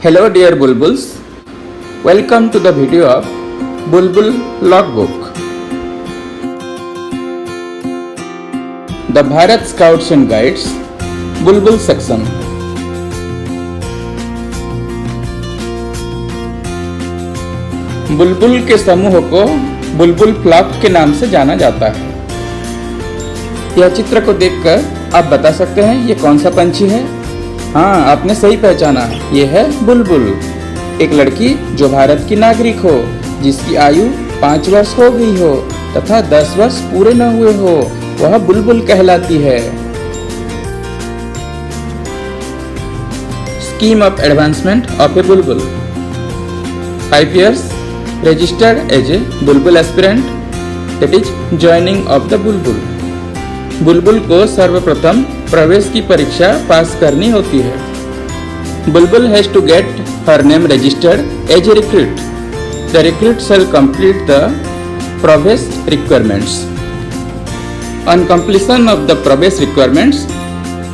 Hello dear Bulbuls, welcome to the video of Bulbul Logbook. The Bharat Scouts and Guides Bulbul section. बुलबुल के समूह को बुलबुल flock के नाम से जाना जाता है। यह चित्र को देखकर आप बता सकते हैं ये कौन सा पंछी है? हाँ, आपने सही पहचाना, ये है बुलबुल। एक लड़की जो भारत की नागरिक हो, जिसकी आयु 5 वर्ष हो गई हो तथा 10 वर्ष पूरे न हुए हो, वह बुलबुल कहलाती है। Scheme of advancement of A Bulbul. 5 years registered as a bulbul aspirant, that is joining of the bulbul. बुलबुल को सर्वप्रथम प्रवेश की परीक्षा पास करनी होती है। Bulbul has to get her name registered as a recruit. The recruit shall complete the Pravesh requirements. On completion of the Pravesh requirements,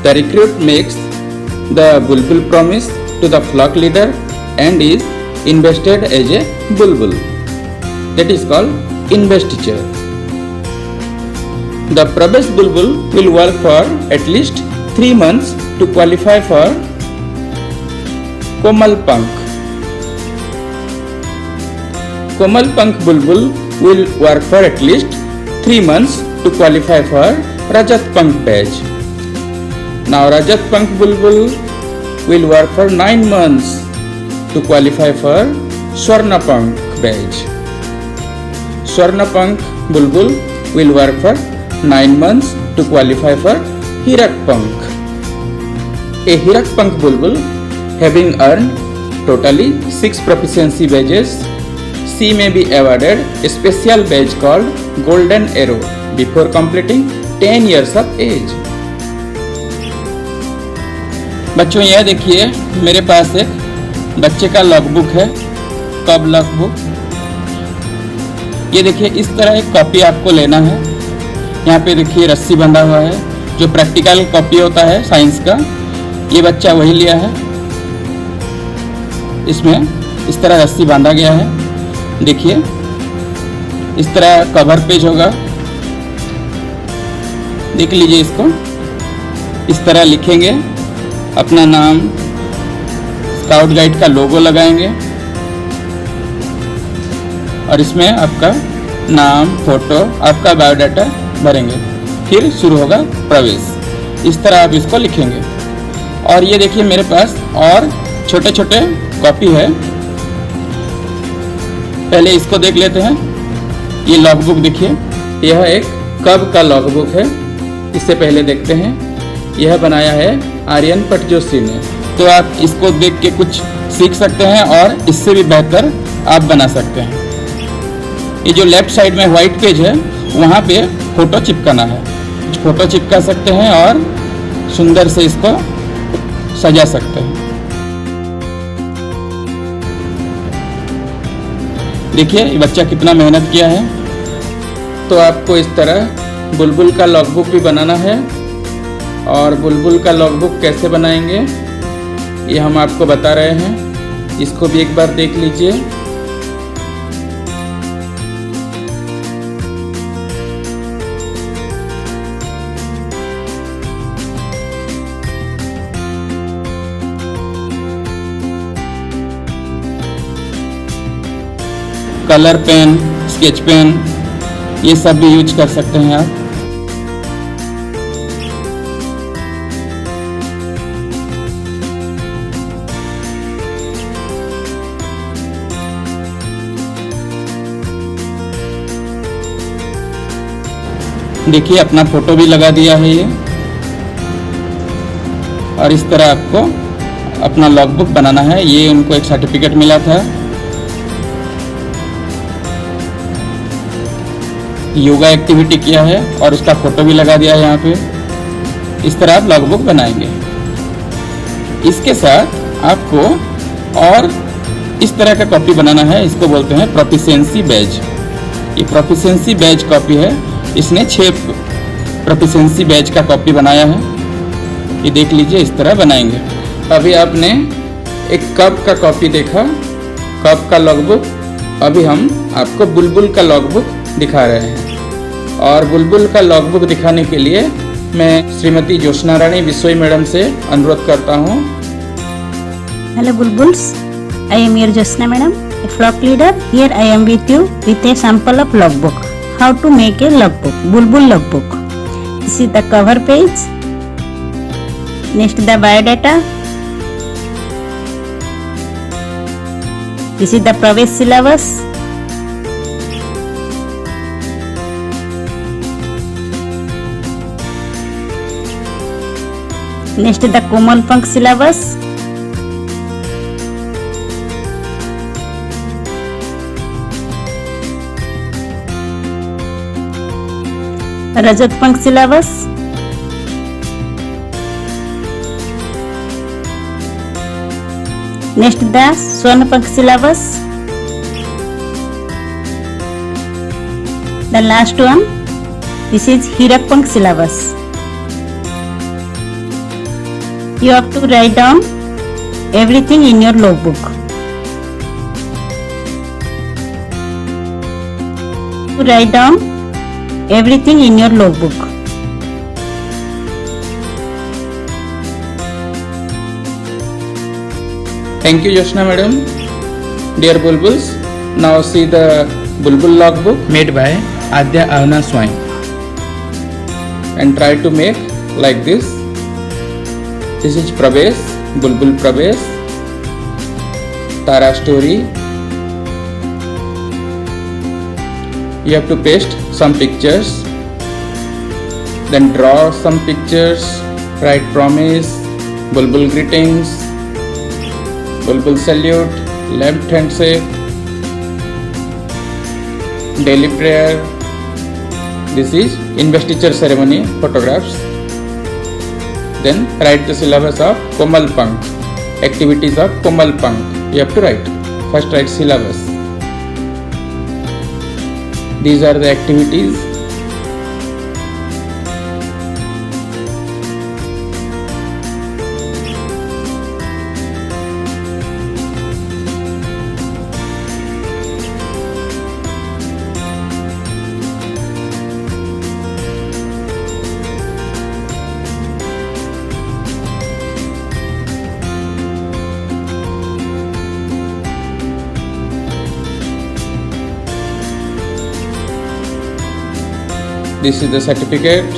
the recruit makes the Bulbul promise to the flock leader and is invested as a bulbul. That is called investiture. The Pravesh bulbul will work for at least 3 months to qualify for Komal Pank. Komal Pank bulbul will work for at least 3 months to qualify for Rajat Pank badge. Now Rajat Pank bulbul will work for 9 months to qualify for Swarna Pank badge. Swarna Pank bulbul will work for 9 months to qualify for Hirak Pank. A Hirak Pank bulbul having earned totally 6 proficiency badges, she may be awarded a special badge called Golden Arrow before completing 10 years of age. बच्चों यह देखिए, मेरे पास एक बच्चे का logbook है। कब logbook? ये देखिए, इस तरह एक कॉपी आपको लेना है। यहाँ पे देखिए रस्सी बंधा हुआ है, जो प्रैक्टिकल कॉपी होता है साइंस का। ये बच्चा वही लिया है। इसमें इस तरह रस्सी बांधा गया है। देखिए, इस तरह कवर पेज होगा। देख लीजिए इसको। इस तरह लिखेंगे अपना नाम, स्काउट गाइड का लोगो लगाएंगे और इसमें आपका नाम, फोटो, आपका बायोडाटा भरेंगे। फिर शुरू होगा प्रवेश। इस तरह आप इसको लिखेंगे। और ये देखिए, मेरे पास और छोटे छोटे कॉपी है। पहले इसको देख लेते हैं। ये लॉगबुक देखिए, यह एक कब का लॉगबुक है। इससे पहले देखते हैं। यह बनाया है आर्यन पटजोशी ने। तो आप इसको देख के कुछ सीख सकते हैं और इससे भी बेहतर आप बना सकते हैं। ये जो लेफ्ट साइड में व्हाइट पेज है, वहाँ पे फोटो चिपकाना है। फोटो चिपका सकते हैं और सुंदर से इसको सजा सकते हैं। देखिए ये बच्चा कितना मेहनत किया है। तो आपको इस तरह बुलबुल का लॉगबुक भी बनाना है। और बुलबुल का लॉगबुक कैसे बनाएंगे ये हम आपको बता रहे हैं। इसको भी एक बार देख लीजिए। कलर पेन, स्केच पेन, ये सब भी यूज कर सकते हैं आप। देखिए अपना फोटो भी लगा दिया है ये। और इस तरह आपको अपना लॉगबुक बनाना है। ये उनको एक सर्टिफिकेट मिला था। योगा एक्टिविटी किया है और उसका फोटो भी लगा दिया है यहाँ पे। इस तरह आप लॉगबुक बनाएंगे। इसके साथ आपको और इस तरह का कॉपी बनाना है। इसको बोलते हैं प्रोफिशिएंसी बैज। ये प्रोफिशिएंसी बैज कॉपी है। इसने 6 प्रोफिशिएंसी बैच का कॉपी बनाया है। ये देख लीजिए, इस तरह बनाएंगे। अभी आपने एक कब का कॉपी देखा, कब का लॉगबुक। अभी हम आपको बुलबुल का लॉगबुक दिखा रहे हैं। और बुलबुल का लॉगबुक दिखाने के लिए मैं श्रीमती ज्योत्सना रानी बिश्नोई मैडम से अनुरोध करता हूँ। Hello Bulbuls, I am your Jyotsna madam, a flock leader. Here I am with you with a sample of logbook. How to make a logbook, Bulbul logbook. This is the cover page. Next the biodata. This is the Pravesh syllabus. Next the Komal Pank syllabus. Rajat Pank syllabus. Next the Swarna Pank syllabus. The last one, this is Hirak Pank syllabus. You have to write down everything in your logbook. To write down everything in your logbook. Thank you, Jyotsna madam. Dear Bulbuls, now see the Bulbul logbook made by Adya Avna Swain. And try to make like this. This is Pravesh, Bulbul Pravesh, Tara story. You have to paste some pictures, then draw some pictures, write promise, Bulbul greetings, Bulbul salute, left handshake, daily prayer. This is investiture ceremony photographs. Then write the syllabus of Komal Pank, activities of Komal Pank. You have to write. First write syllabus. These are the activities. This is the certificate.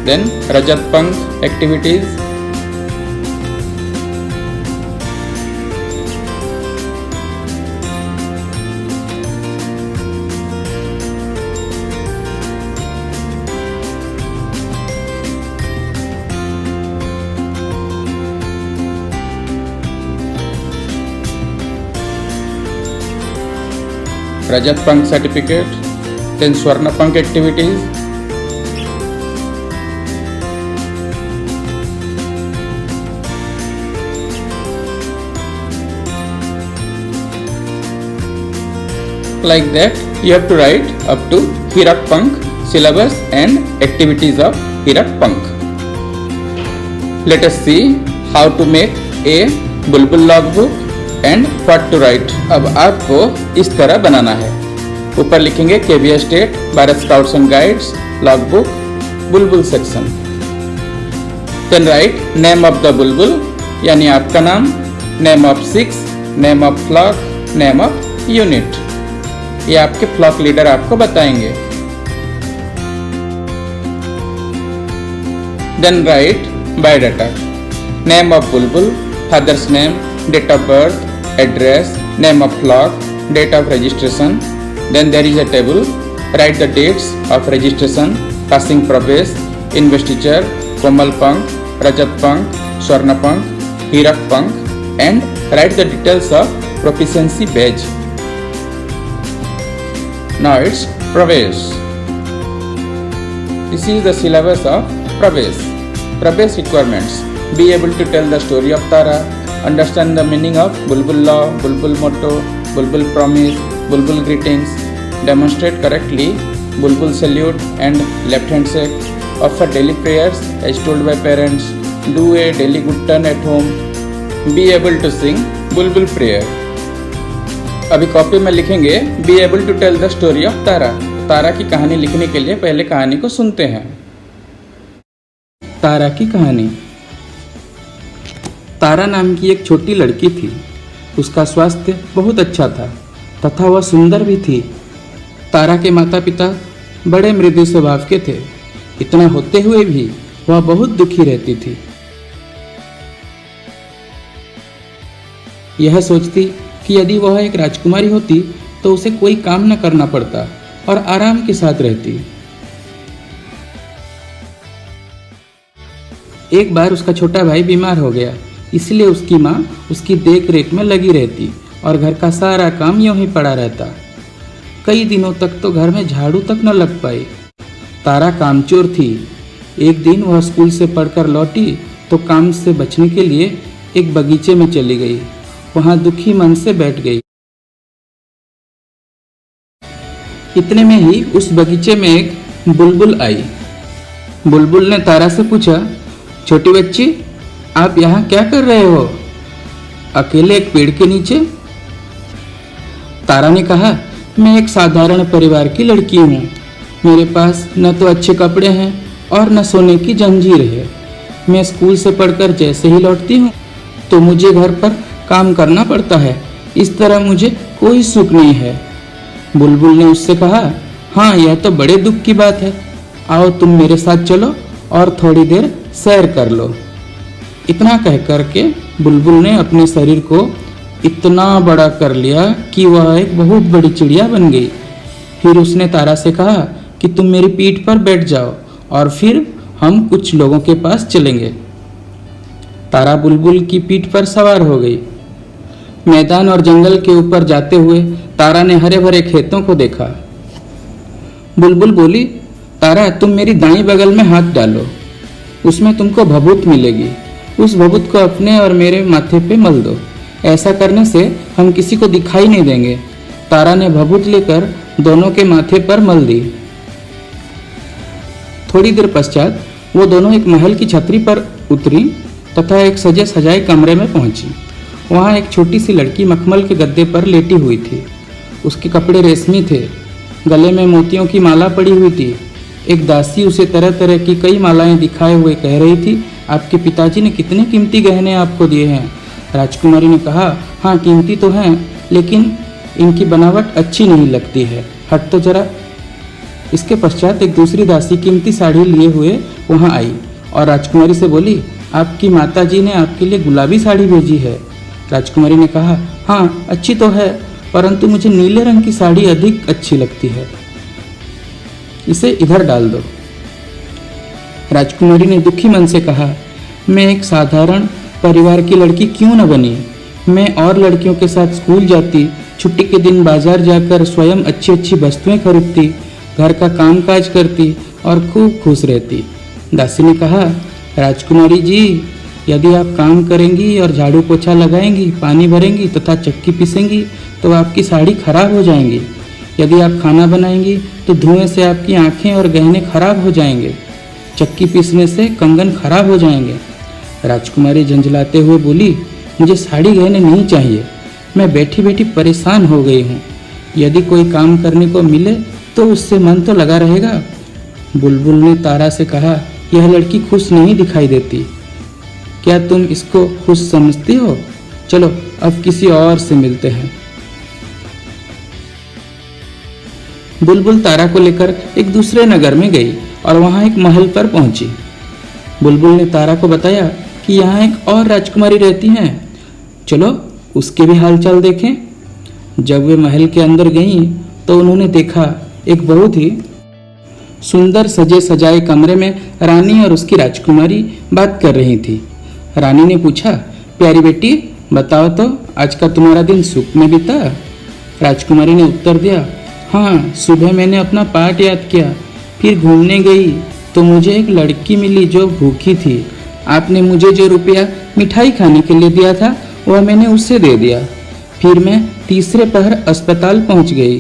Then Rajat Pank activities. Rajat Pank certificate. Then Swarna Pank activities. Like that you have to write up to Hirak Pank syllabus and activities of Hirak Pank. Let us see how to make a Bulbul logbook and what to write. अब आपको इस तरह बनाना है। ऊपर लिखेंगे KBS state, Bharat scouts and guides, logbook, Bulbul section. Then write name of the Bulbul, यानी आपका नाम, name of 6, name of flock, name of unit. ये आपके फ्लॉक लीडर आपको बताएंगे। Then write biodata, name of Bulbul, father's name, date of birth, address, name of flock, date of registration. Then there is a table. Write the dates of registration, passing Pravesh, investiture, Komal Pank, Rajat Pank, Swarna Pank, Hirak Pank, and write the details of proficiency badge. Now it's Pravesh. This is the syllabus of Pravesh. Pravesh requirements: be able to tell the story of Tara, understand the meaning of Bulbul law, Bulbul motto, Bulbul promise, Bulbul greetings, demonstrate correctly Bulbul salute and left hand shake, offer daily prayers as told by parents, do a daily good turn at home, be able to sing Bulbul prayer. अभी copy में लिखेंगे be able to tell the story of Tara. Tara की कहानी लिखने के लिए पहले कहानी को सुनते हैं। तारा की कहानी। तारा नाम की एक छोटी लड़की थी। उसका स्वास्थ्य बहुत अच्छा था तथा वह सुंदर भी थी। तारा के माता पिता बड़े मृदु स्वभाव के थे। इतना होते हुए भी वह बहुत दुखी रहती थी। यह सोचती कि यदि वह एक राजकुमारी होती तो उसे कोई काम न करना पड़ता और आराम के साथ रहती। एक बार उसका छोटा भाई बीमार हो गया, इसलिए उसकी माँ उसकी देख रेख में लगी रहती और घर का सारा काम यूं ही पड़ा रहता। कई दिनों तक तो घर में झाड़ू तक न लग पाई। तारा कामचोर थी। एक दिन वह स्कूल से पढ़कर लौटी तो काम से बचने के लिए एक बगीचे में चली गई। वहां दुखी मन से बैठ गई। इतने में ही उस बगीचे में एक बुलबुल आई। बुलबुल ने तारा से पूछा, छोटी बच्ची, आप यहाँ क्या कर रहे हो, अकेले एक पेड़ के नीचे? तारा ने कहा, मैं एक साधारण परिवार की लड़की हूँ। मेरे पास न तो अच्छे कपड़े हैं और न सोने की जंजीर है। मैं स्कूल से पढ़कर जैसे ही लौटती हूँ तो मुझे घर पर काम करना पड़ता है। इस तरह मुझे कोई सुख नहीं है। बुलबुल ने उससे कहा, हाँ, यह तो बड़े दुख की बात है। आओ तुम मेरे साथ चलो और थोड़ी देर सैर कर लो। इतना कह कर के बुलबुल ने अपने शरीर को इतना बड़ा कर लिया कि वह एक बहुत बड़ी चिड़िया बन गई। फिर उसने तारा से कहा कि तुम मेरी पीठ पर बैठ जाओ और फिर हम कुछ लोगों के पास चलेंगे। तारा बुलबुल की पीठ पर सवार हो गई। मैदान और जंगल के ऊपर जाते हुए तारा ने हरे भरे खेतों को देखा। बुलबुल बोली, तारा, तुम मेरी दाईं बगल में हाथ डालो, उसमें तुमको भभूत मिलेगी। उस भभूत को अपने और मेरे माथे पे मल दो। ऐसा करने से हम किसी को दिखाई नहीं देंगे। तारा ने भभूत लेकर दोनों के माथे पर मल दी। थोड़ी देर पश्चात वो दोनों एक महल की छतरी पर उतरी तथा एक सजे सजाए कमरे में पहुंची। वहां एक छोटी सी लड़की मखमल के गद्दे पर लेटी हुई थी। उसके कपड़े रेशमी थे, गले में मोतियों की माला पड़ी हुई थी। एक दासी उसे तरह तरह की कई मालाएं दिखाए हुए कह रही थी, आपके पिताजी ने कितने कीमती गहने आपको दिए हैं। राजकुमारी ने कहा, हाँ, कीमती तो हैं, लेकिन इनकी बनावट अच्छी नहीं लगती है, हट तो जरा। इसके पश्चात एक दूसरी दासी कीमती साड़ी लिए हुए वहां आई और राजकुमारी से बोली, आपकी माताजी ने आपके लिए गुलाबी साड़ी भेजी है। राजकुमारी ने कहा, हाँ, अच्छी तो है, परंतु मुझे नीले रंग की साड़ी अधिक अच्छी लगती है, इसे इधर डाल दो। राजकुमारी ने दुखी मन से कहा, मैं एक साधारण परिवार की लड़की क्यों न बनी। मैं और लड़कियों के साथ स्कूल जाती, छुट्टी के दिन बाजार जाकर स्वयं अच्छी अच्छी वस्तुएं खरीदती, घर का काम काज करती और खूब खुश रहती। दासी ने कहा, राजकुमारी जी, यदि आप काम करेंगी और झाड़ू पोछा लगाएंगी, पानी भरेंगी तथा चक्की पीसेंगी तो आपकी साड़ी खराब हो जाएंगी। यदि आप खाना बनाएंगी तो धुएं से आपकी आंखें और गहने खराब हो जाएंगे। चक्की पीसने से कंगन खराब हो जाएंगे। राजकुमारी झंझलाते हुए बोली, मुझे साड़ी गहने नहीं चाहिए, मैं बैठी बैठी परेशान हो गई हूँ। यदि कोई काम करने को मिले तो उससे मन तो लगा रहेगा। बुलबुल ने तारा से कहा, यह लड़की खुश नहीं दिखाई देती, क्या तुम इसको खुश समझती हो? चलो अब किसी और से मिलते हैं। बुलबुल तारा को लेकर एक दूसरे नगर में गई और वहां एक महल पर पहुंची। बुलबुल ने तारा को बताया कि यहाँ एक और राजकुमारी रहती हैं, चलो उसके भी हालचाल देखें। जब वे महल के अंदर गईं तो उन्होंने देखा एक बहुत ही सुंदर सजे सजाए कमरे में रानी और उसकी राजकुमारी बात कर रही थी। रानी ने पूछा, प्यारी बेटी, बताओ तो आज का तुम्हारा दिन सुख में बीता? राजकुमारी ने उत्तर दिया, हाँ, सुबह मैंने अपना पाठ याद किया, फिर घूमने गई तो मुझे एक लड़की मिली जो भूखी थी। आपने मुझे जो रुपया मिठाई खाने के लिए दिया था वह मैंने उससे दे दिया। फिर मैं तीसरे पहर अस्पताल पहुंच गई।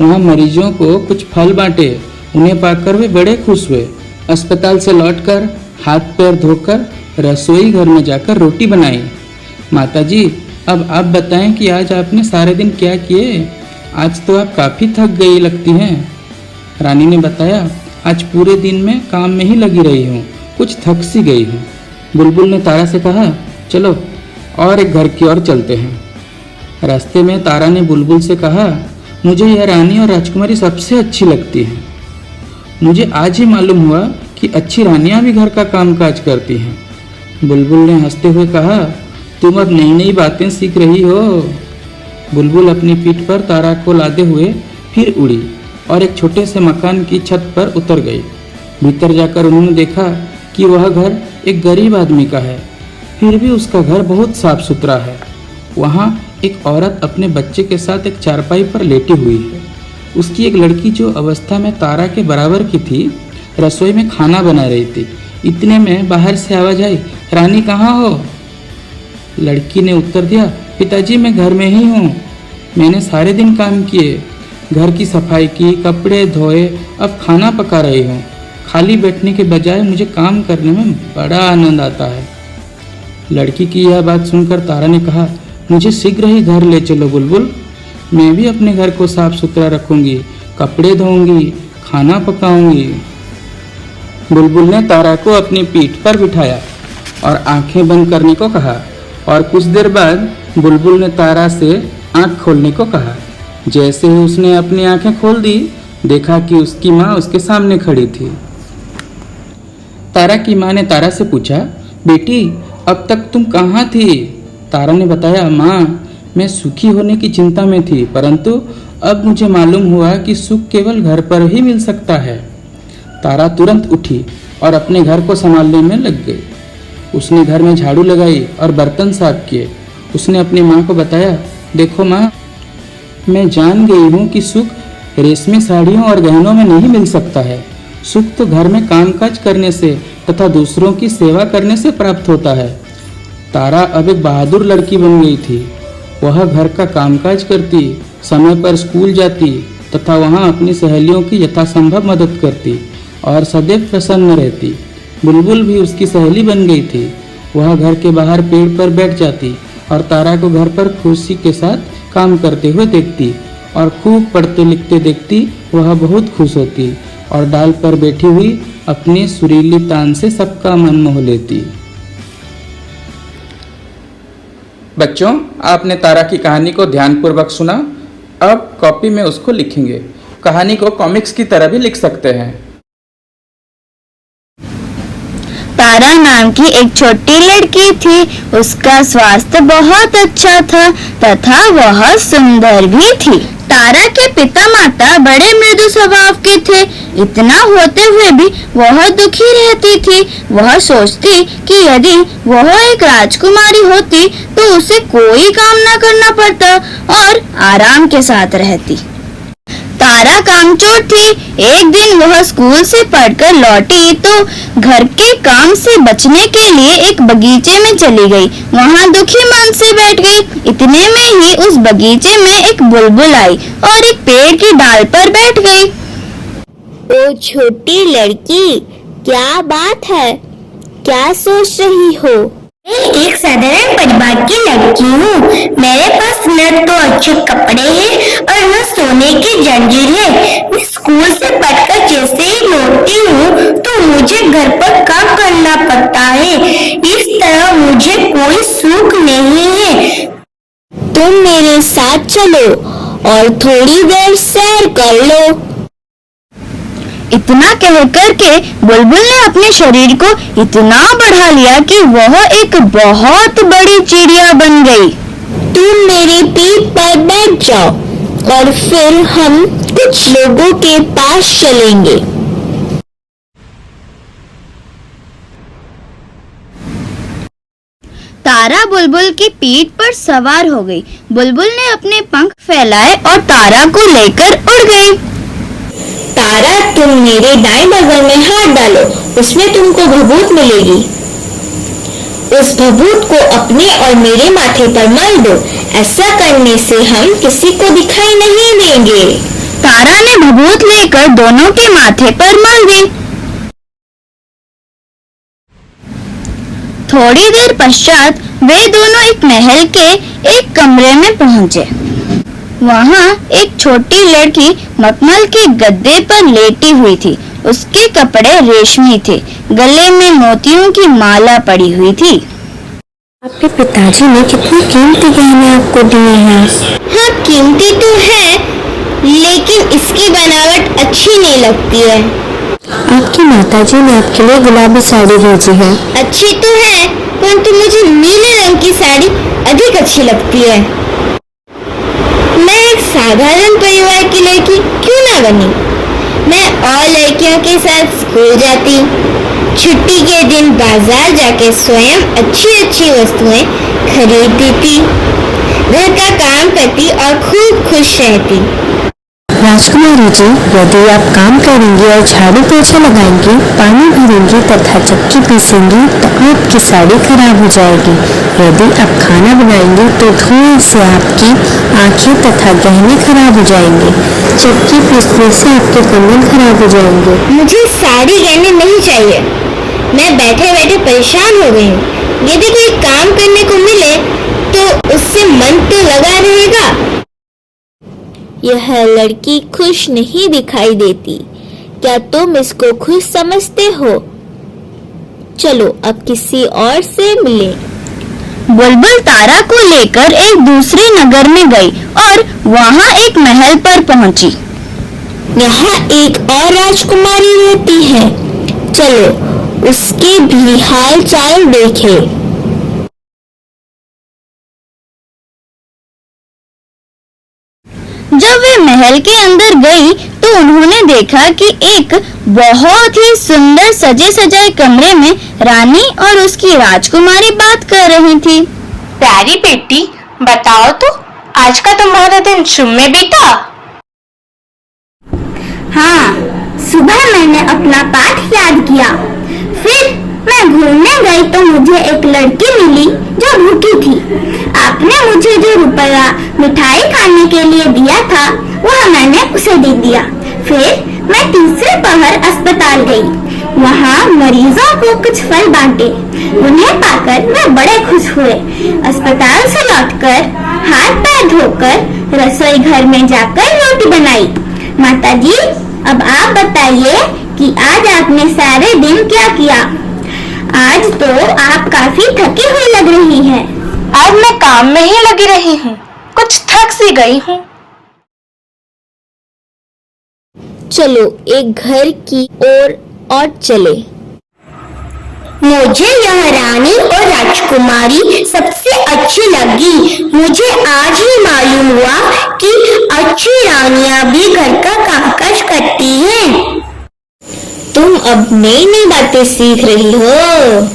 वहां मरीजों को कुछ फल बांटे, उन्हें पाकर वे बड़े खुश हुए। अस्पताल से लौटकर हाथ पैर धोकर रसोई घर में जाकर रोटी बनाई। माताजी, अब आप बताएं कि आज आपने सारे दिन क्या किए? आज तो आप काफ़ी थक गई लगती हैं। रानी ने बताया, आज पूरे दिन में काम में ही लगी रही हूँ, कुछ थक सी गई हूँ। बुलबुल ने तारा से कहा, चलो और एक घर की ओर चलते हैं। रास्ते में तारा ने बुलबुल से कहा, मुझे यह रानी और राजकुमारी सबसे अच्छी लगती है। मुझे आज ही मालूम हुआ कि अच्छी रानियां भी घर का कामकाज करती हैं। बुलबुल ने हंसते हुए कहा, तुम अब नई नई बातें सीख रही हो। बुलबुल अपनी पीठ पर तारा को लादे हुए फिर उड़ी और एक छोटे से मकान की छत पर उतर गई। भीतर जाकर उन्होंने देखा कि वह घर एक गरीब आदमी का है, फिर भी उसका घर बहुत साफ सुथरा है। वहाँ एक औरत अपने बच्चे के साथ एक चारपाई पर लेटी हुई है। उसकी एक लड़की जो अवस्था में तारा के बराबर की थी, रसोई में खाना बना रही थी। इतने में बाहर से आवाज आई, रानी कहाँ हो? लड़की ने उत्तर दिया, पिताजी मैं घर में ही हूँ। मैंने सारे दिन काम किए, घर की सफाई की, कपड़े धोए, अब खाना पका रही हूँ। खाली बैठने के बजाय मुझे काम करने में बड़ा आनंद आता है। लड़की की यह बात सुनकर तारा ने कहा, मुझे शीघ्र ही घर ले चलो बुलबुल। मैं भी अपने घर को साफ सुथरा रखूंगी, कपड़े धोऊंगी, खाना पकाऊंगी। बुलबुल ने तारा को अपनी पीठ पर बिठाया और आंखें बंद करने को कहा और कुछ देर बाद बुलबुल ने तारा से आंख खोलने को कहा। जैसे ही उसने अपनी आंखें खोल दी, देखा कि उसकी माँ उसके सामने खड़ी थी। तारा की माँ ने तारा से पूछा, बेटी अब तक तुम कहाँ थी? तारा ने बताया, माँ मैं सुखी होने की चिंता में थी, परंतु अब मुझे मालूम हुआ कि सुख केवल घर पर ही मिल सकता है। तारा तुरंत उठी और अपने घर को संभालने में लग गई। उसने घर में झाड़ू लगाई और बर्तन साफ किए। उसने अपनी माँ को बताया, देखो माँ, मैं जान गई हूँ कि सुख रेशमी साड़ियों और गहनों में नहीं मिल सकता है। सुख तो घर में कामकाज करने से तथा दूसरों की सेवा करने से प्राप्त होता है। तारा अब एक बहादुर लड़की बन गई थी। वह घर का कामकाज करती, समय पर स्कूल जाती तथा वहाँ अपनी सहेलियों की यथासंभव मदद करती और सदैव प्रसन्न रहती। बुलबुल भी उसकी सहेली बन गई थी। वह घर के बाहर पेड़ पर बैठ जाती और तारा को घर पर खुशी के साथ काम करते हुए देखती और खूब पढ़ते लिखते देखती। वह बहुत खुश होती और डाल पर बैठी हुई अपनी सुरीली तान से सबका मन मोह लेती। बच्चों, आपने तारा की कहानी को ध्यानपूर्वक सुना। अब कॉपी में उसको लिखेंगे। कहानी को कॉमिक्स की तरह भी लिख सकते हैं। तारा नाम की एक छोटी लड़की थी। उसका स्वास्थ्य बहुत अच्छा था तथा वह सुंदर भी थी। तारा के पिता माता बड़े मृदु स्वभाव के थे। इतना होते हुए भी वह दुखी रहती थी। वह सोचती कि यदि वह एक राजकुमारी होती तो उसे कोई काम न करना पड़ता और आराम के साथ रहती। तारा कामचोर थी। एक दिन वह स्कूल से पढ़कर लौटी तो घर के काम से बचने के लिए एक बगीचे में चली गई। वहां दुखी मन से बैठ गई। इतने में ही उस बगीचे में एक बुलबुल आई और एक पेड़ की डाल पर बैठ गई। ओ छोटी लड़की, क्या बात है? क्या सोच रही हो? मैं एक साधारण परिवार की लड़की हूँ। मेरे पास न तो अच्छे कपड़े हैं और न सोने की जंजीर है। मैं स्कूल से पढ़कर जैसे ही लौटी हूँ तो मुझे घर पर काम करना पड़ता है। इस तरह मुझे कोई सुख नहीं है। तुम मेरे साथ चलो और थोड़ी देर सैर कर लो। इतना कहकर के बुलबुल ने अपने शरीर को इतना बढ़ा लिया कि वह एक बहुत बड़ी चिड़िया बन गई। तुम मेरी पीठ पर बैठ जाओ और फिर हम कुछ लोगों के पास चलेंगे। तारा बुलबुल की पीठ पर सवार हो गई। बुलबुल ने अपने पंख फैलाए और तारा को लेकर उड़ गई। तारा, तुम मेरे दाएं बगल में हाथ डालो, उसमें तुमको भभूत मिलेगी। उस भभूत को अपने और मेरे माथे पर मल दो। ऐसा करने से हम किसी को दिखाई नहीं देंगे। तारा ने भभूत लेकर दोनों के माथे पर मल दी। थोड़ी देर पश्चात वे दोनों एक महल के एक कमरे में पहुंचे। वहां एक छोटी लड़की मखमल के गद्दे पर लेटी हुई थी। उसके कपड़े रेशमी थे, गले में मोतियों की माला पड़ी हुई थी। आपके पिताजी ने कितने कीमती गहने आपको दिए हैं। हाँ, कीमती तो है, लेकिन इसकी बनावट अच्छी नहीं लगती है। आपकी माताजी ने आपके लिए गुलाबी साड़ी भेजी है। अच्छी तो है, परंतु मुझे नीले रंग की साड़ी अधिक अच्छी लगती है। मैं एक साधारण परिवार की लड़की क्यों ना बनी? मैं और लड़कियों के साथ स्कूल जाती, छुट्टी के दिन बाजार जाके स्वयं अच्छी अच्छी वस्तुएं खरीदती थी, घर का काम करती और खूब खुश रहती। राजकुमारी जी, यदि आप काम करेंगी और झाड़ू पोछा लगाएंगी, पानी भरेंगी तथा चक्की पीसेंगी तो आपकी साड़ी खराब हो जाएगी। यदि आप खाना बनाएंगी तो धुएं से आपकी आंखें तथा गहने खराब हो जाएंगे। चक्की पीसने से आपके कंगन खराब हो जाएंगे। मुझे साड़ी गहने नहीं चाहिए। मैं बैठे बैठे परेशान हो गई हूँ। यदि कोई काम करने को मिले तो उससे मन तो लगा रहेगा। यह लड़की खुश नहीं दिखाई देती। क्या तुम इसको खुश समझते हो? चलो अब किसी और से मिलें। बुलबुल तारा को लेकर एक दूसरे नगर में गई और वहां एक महल पर पहुंची। यहाँ एक और राजकुमारी रहती है, चलो उसके भी हाल चाल देखें। जब वे महल के अंदर गई तो उन्होंने देखा कि एक बहुत ही सुंदर सजे सजाए कमरे में रानी और उसकी राजकुमारी बात कर रही थी। प्यारी बेटी, बताओ तो आज का तुम्हारा दिन शुभ में बीता? हाँ, सुबह मैंने अपना पाठ याद किया, फिर मैं घूमने गई तो मुझे एक लड़की मिली जो भूखी थी। आपने मुझे जो रुपया मिठाई खाने के लिए दिया था वह मैंने उसे दे दिया। फिर मैं तीसरे पहर अस्पताल गई, वहाँ मरीजों को कुछ फल बांटे। उन्हें पाकर वे बड़े खुश हुए। अस्पताल से लौटकर हाथ पैर धोकर रसोई घर में जाकर रोटी बनाई। माताजी, अब आप बताइए कि आज आपने सारे दिन क्या किया? आज तो आप काफी थकी हुई लग रही हैं। आज मैं काम में ही लगी रही हूँ, कुछ थक सी गई हूँ। चलो एक घर की ओर और चले। मुझे यह रानी और राजकुमारी सबसे अच्छी लगी। मुझे आज ही मालूम हुआ कि अच्छी रानियां भी घर का कामकाज करती हैं। तुम अब नई नई बातें सीख रही हो।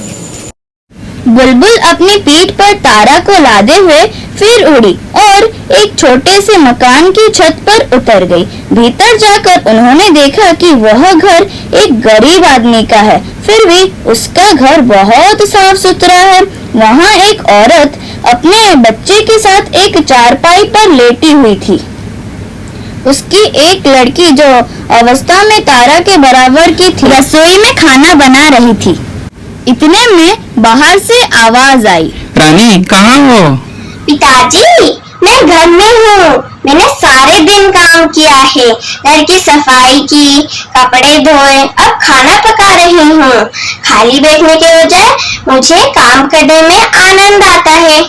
बुलबुल अपनी पीठ पर तारा को लादे हुए फिर उड़ी और एक छोटे से मकान की छत पर उतर गई। भीतर जाकर उन्होंने देखा कि वह घर एक गरीब आदमी का है, फिर भी उसका घर बहुत साफ सुथरा है। वहाँ एक औरत अपने बच्चे के साथ एक चारपाई पर लेटी हुई थी। उसकी एक लड़की जो अवस्था में तारा के बराबर की थी, रसोई में खाना बना रही थी। इतने में बाहर से आवाज आई, रानी कहाँ हो? पिताजी, मैं घर में हूँ। मैंने सारे दिन काम किया है, घर की सफाई की, कपड़े धोए, अब खाना पका रही हूँ। खाली बैठने के बजाय मुझे काम करने में आनंद आता है।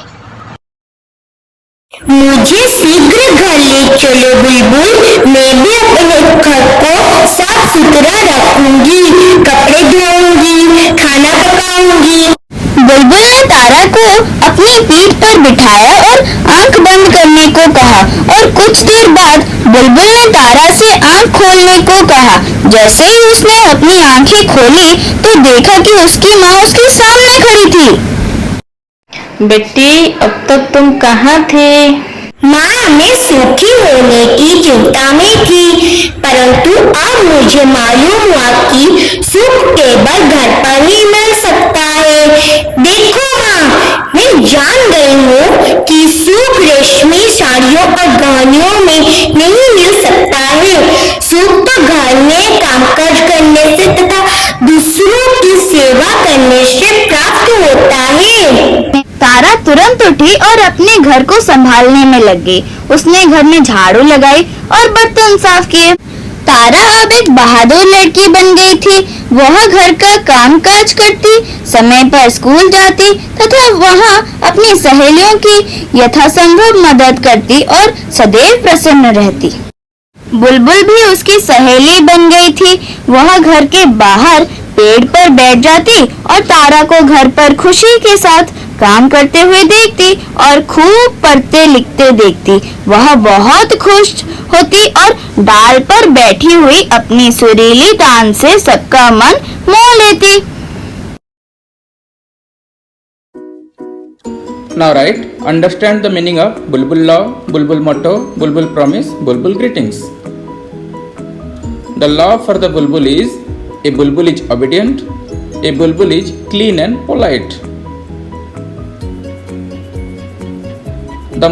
मुझे शीघ्र घर ले चलो बुलबुल। मैं भी अपने घर को साफ सुथरा रखूंगी, कपड़े धोऊंगी, खाना पकाऊंगी। बुलबुल ने तारा को अपनी पीठ पर बिठाया और आंख बंद करने को कहा और कुछ देर बाद बुलबुल ने तारा से आंख खोलने को कहा। जैसे ही उसने अपनी आंखें खोली तो देखा कि उसकी माँ उसके सामने खड़ी थी। बेटी, अब तक तुम कहाँ थे? माँ, मैं सूखी होने की चिंता में थी, परंतु अब मुझे मालूम हुआ कि सुख केवल घर पर ही मिल सकता है। देखो माँ, मैं जान गई हूँ कि सुख रेशमी साड़ियों और गहनों में नहीं मिल सकता है। सुख तो घर में कामकाज करने से तथा दूसरों की सेवा करने से प्राप्त होता तुरंत उठी और अपने घर को संभालने में लग गई। उसने घर में झाड़ू लगाई और बर्तन साफ किए। तारा अब एक बहादुर लड़की बन गई थी। वह घर का काम काज करती, समय पर स्कूल जाती तथा वहाँ अपनी सहेलियों की यथासंभव मदद करती और सदैव प्रसन्न रहती। बुलबुल भी उसकी सहेली बन गई थी। वह घर के बाहर पेड़ पर बैठ जाती और तारा को घर पर खुशी के साथ काम करते हुए देखती और खूब पढ़ते लिखते देखती। वह बहुत खुश होती और डाल पर बैठी हुई अपनी सुरीली तान से सबका मन मोह लेती। Now write, understand the meaning of Bulbul law, Bulbul motto, Bulbul promise, Bulbul greetings. The law for the Bulbul is, a Bulbul is obedient, a Bulbul is clean and polite. The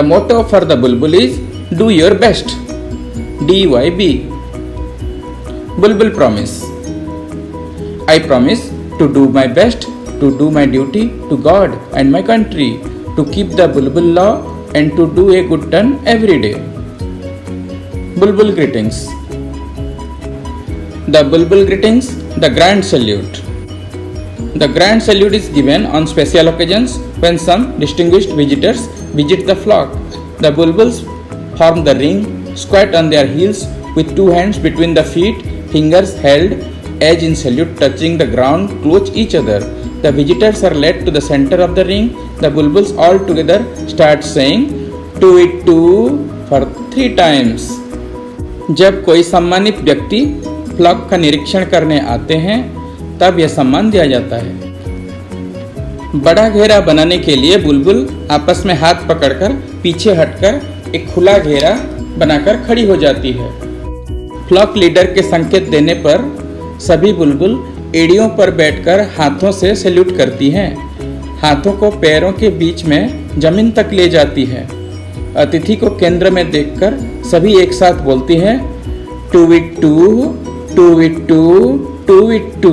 motto for the Bulbul is, do your best, DYB. Bulbul promise, I promise to do my best, to do my duty to God and my country, to keep the Bulbul law and to do a good turn every day. Bulbul greetings. The Bulbul greetings, the grand salute. The grand salute is given on special occasions when some distinguished visitors visit the flock. The Bulbuls form the ring, squat on their heels with two hands between the feet, fingers held, edge in salute touching the ground, close each other. The visitors are led to the center of the ring. The Bulbuls all together start saying to it too for 3 times. जब कोई सम्मानित व्यक्ति flock का निरीक्षण करने आते हैं तब यह सम्मान दिया जाता है। बड़ा घेरा बनाने के लिए बुलबुल आपस में हाथ पकड़कर पीछे हटकर एक खुला घेरा बनाकर खड़ी हो जाती है। फ्लॉक लीडर के संकेत देने पर सभी बुलबुल एड़ियों पर बैठकर हाथों से सैल्यूट करती हैं। हाथों को पैरों के बीच में जमीन तक ले जाती है। अतिथि को केंद्र में देखकर सभी एक साथ बोलती हैं two it two, two it two, two it two.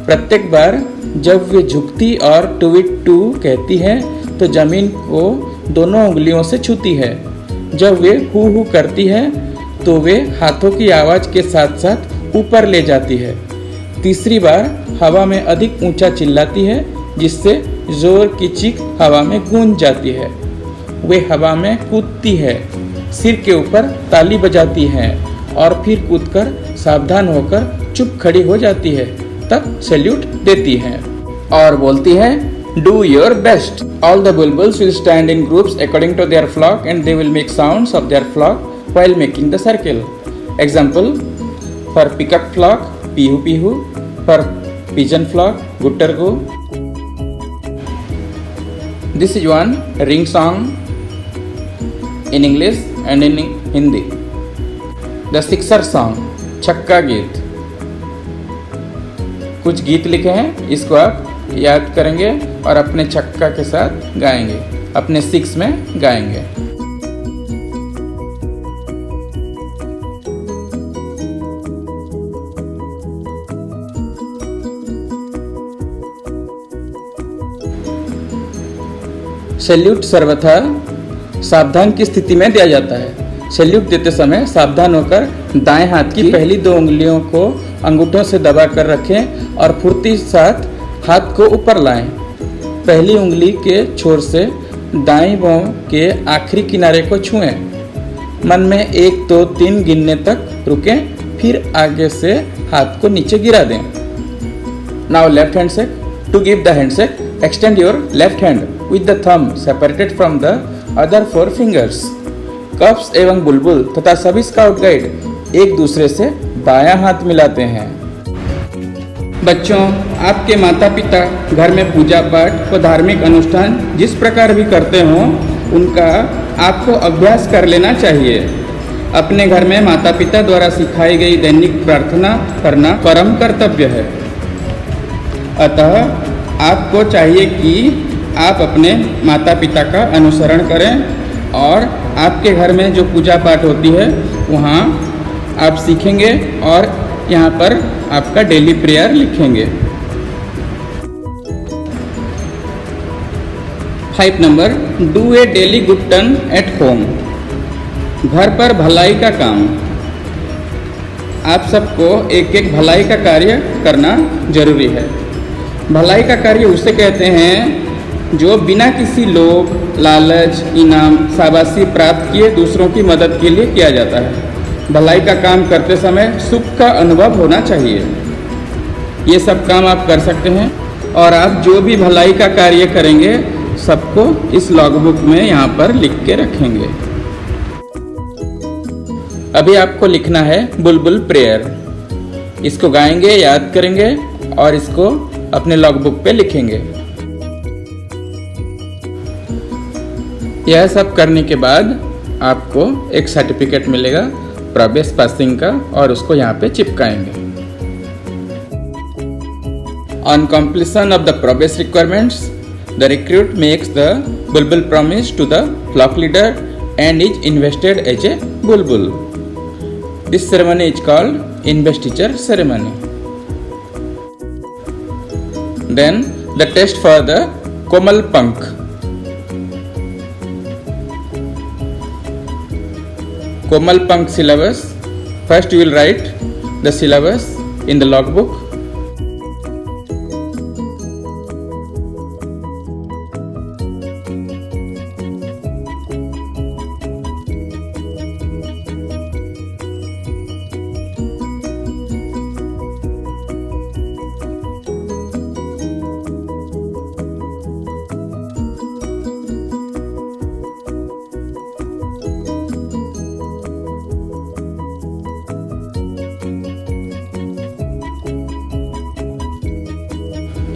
प्रत्येक बार जब वे झुकती और टू इट टू कहती है तो जमीन को दोनों उंगलियों से छूती है। जब वे हु करती है तो वे हाथों की आवाज के साथ साथ ऊपर ले जाती है। तीसरी बार हवा में अधिक ऊंचा चिल्लाती है जिससे जोर की चीख हवा में गूंज जाती है। वे हवा में कूदती है, सिर के ऊपर ताली बजाती है और फिर कूदकर सावधान होकर चुप खड़ी हो जाती है। तब सैल्यूट देती हैं और बोलती हैं do your best. All the Bulbuls will stand in groups according to their flock and they will make sounds of their flock while making the circle. Example for peacock flock पीहू पीहू, फॉर पिजन फ्लॉक गुट्टर गो। This is one ring song in English and in Hindi. The Sixer song, छक्का गीत। कुछ गीत लिखे हैं, इसको आप याद करेंगे और अपने छक्का के साथ गाएंगे, अपने 6 में गाएंगे। सैल्यूट सर्वथा सावधान की स्थिति में दिया जाता है। सैल्यूट देते समय सावधान होकर दाएं हाथ की पहली 2 उंगलियों को अंगूठों से दबा कर रखें और फुर्ती साथ हाथ को ऊपर लाएं। पहली उंगली के छोर से दाईं बांह के आखिरी किनारे को छुएं। मन में 1 2 3 गिनने तक रुकें, फिर आगे से हाथ को नीचे गिरा दें। Now left hand shake. To give the hand shake, extend your left hand with the thumb separated from the other 4 fingers. Cups एवं बुलबुल तथा सभी स्काउट गाइड एक दूसरे से बायां हाथ मिलाते हैं। बच्चों, आपके माता पिता घर में पूजा पाठ व धार्मिक अनुष्ठान जिस प्रकार भी करते हों उनका आपको अभ्यास कर लेना चाहिए। अपने घर में माता पिता द्वारा सिखाई गई दैनिक प्रार्थना करना परम कर्तव्य है। अतः आपको चाहिए कि आप अपने माता पिता का अनुसरण करें और आपके घर में जो पूजा पाठ होती है वहाँ आप सीखेंगे और यहाँ पर आपका डेली प्रेयर लिखेंगे। 5 number, do a daily good turn at home. घर पर भलाई का काम। आप सबको एक एक भलाई का कार्य करना जरूरी है। भलाई का कार्य उसे कहते हैं जो बिना किसी लोभ, लालच, इनाम, शाबाशी प्राप्त किए दूसरों की मदद के लिए किया जाता है। भलाई का काम करते समय सुख का अनुभव होना चाहिए। ये सब काम आप कर सकते हैं और आप जो भी भलाई का कार्य करेंगे सबको इस लॉगबुक में यहाँ पर लिख के रखेंगे। अभी आपको लिखना है बुलबुल प्रेयर। इसको गाएंगे, याद करेंगे और इसको अपने लॉगबुक पे लिखेंगे। यह सब करने के बाद आपको एक सर्टिफिकेट मिलेगा प्रवेश पासिंग का और उसको यहाँ पे चिपकाएंगे। On completion of the Pravesh requirements, the recruit makes the bulbul promise to the flock leader and is invested as a bulbul. This ceremony is called investiture ceremony. Then the test for the Komal Pank. Komal Pank syllabus. First you will write the syllabus in the logbook.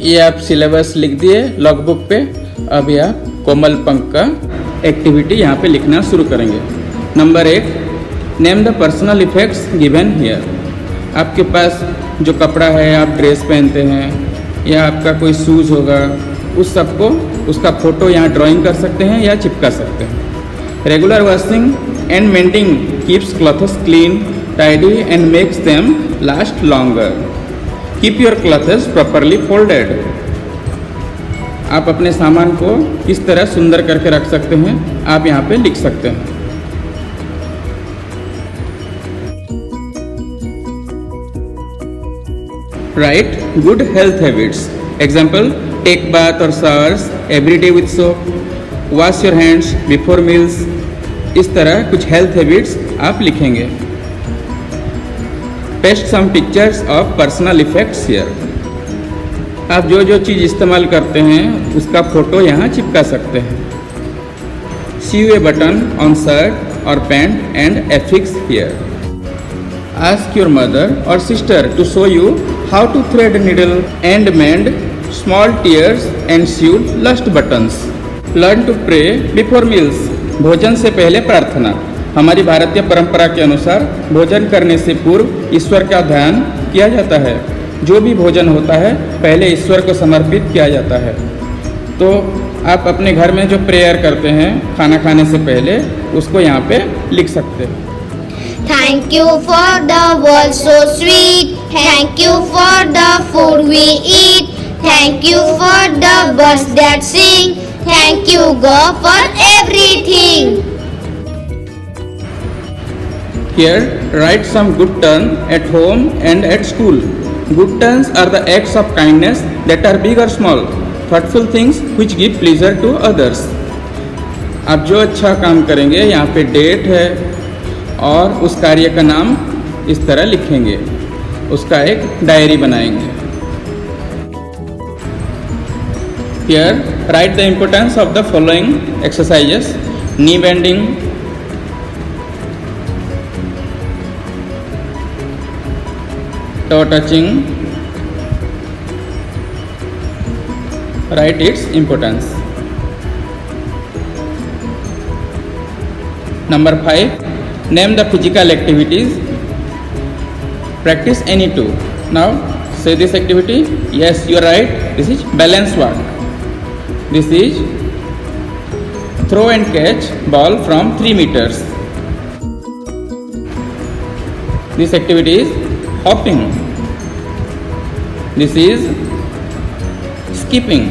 ये आप syllabus लिख दिए logbook पे। अभी आप कोमल पंख का activity यहाँ पे लिखना शुरू करेंगे। Number 1, name the personal effects given here. आपके पास जो कपड़ा है, आप ड्रेस पहनते हैं या आपका कोई शूज़ होगा, उस सबको उसका फ़ोटो यहाँ ड्राइंग कर सकते हैं या चिपका सकते हैं। Regular washing and maintaining keeps clothes clean, tidy and makes them last longer. Keep your clothes properly folded. आप अपने सामान को किस तरह सुंदर करके रख सकते हैं, आप यहाँ पे लिख सकते हैं। Write good health habits. Example, take bath और showers every day with soap, wash your hands before meals. इस तरह कुछ हेल्थ हैबिट्स आप लिखेंगे। Paste some pictures of personal effects here. आप जो जो चीज़ इस्तेमाल करते हैं उसका फ़ोटो यहाँ चिपका सकते हैं। Sew a button on shirt और pant and affix here. Ask your mother और sister to show you how to thread needle and mend small tears and sew lost buttons. Learn to pray before meals. भोजन से पहले प्रार्थना। हमारी भारतीय परंपरा के अनुसार भोजन करने से पूर्व ईश्वर का ध्यान किया जाता है। जो भी भोजन होता है पहले ईश्वर को समर्पित किया जाता है। तो आप अपने घर में जो प्रेयर करते हैं खाना खाने से पहले, उसको यहाँ पे लिख सकते हैं। Thank you for the world so sweet. Thank you for the food we eat. Thank you for the birds that sing. Thank you God for everything. Here, write some good turn at home and at school. Good turns are the acts of kindness that are big or small, thoughtful things which give pleasure to others. आप जो अच्छा काम करेंगे यहाँ पे date है और उस कार्य का नाम इस तरह लिखेंगे। उसका एक डायरी बनाएंगे। Here, write the importance of the following exercises: knee bending, toe touching. Write its importance. Number 5, name the physical activities. Practice any two. Now say this activity. Yes, you are right. This is balance walk. This is throw and catch ball from 3 meters. This activity is hopping. This is skipping.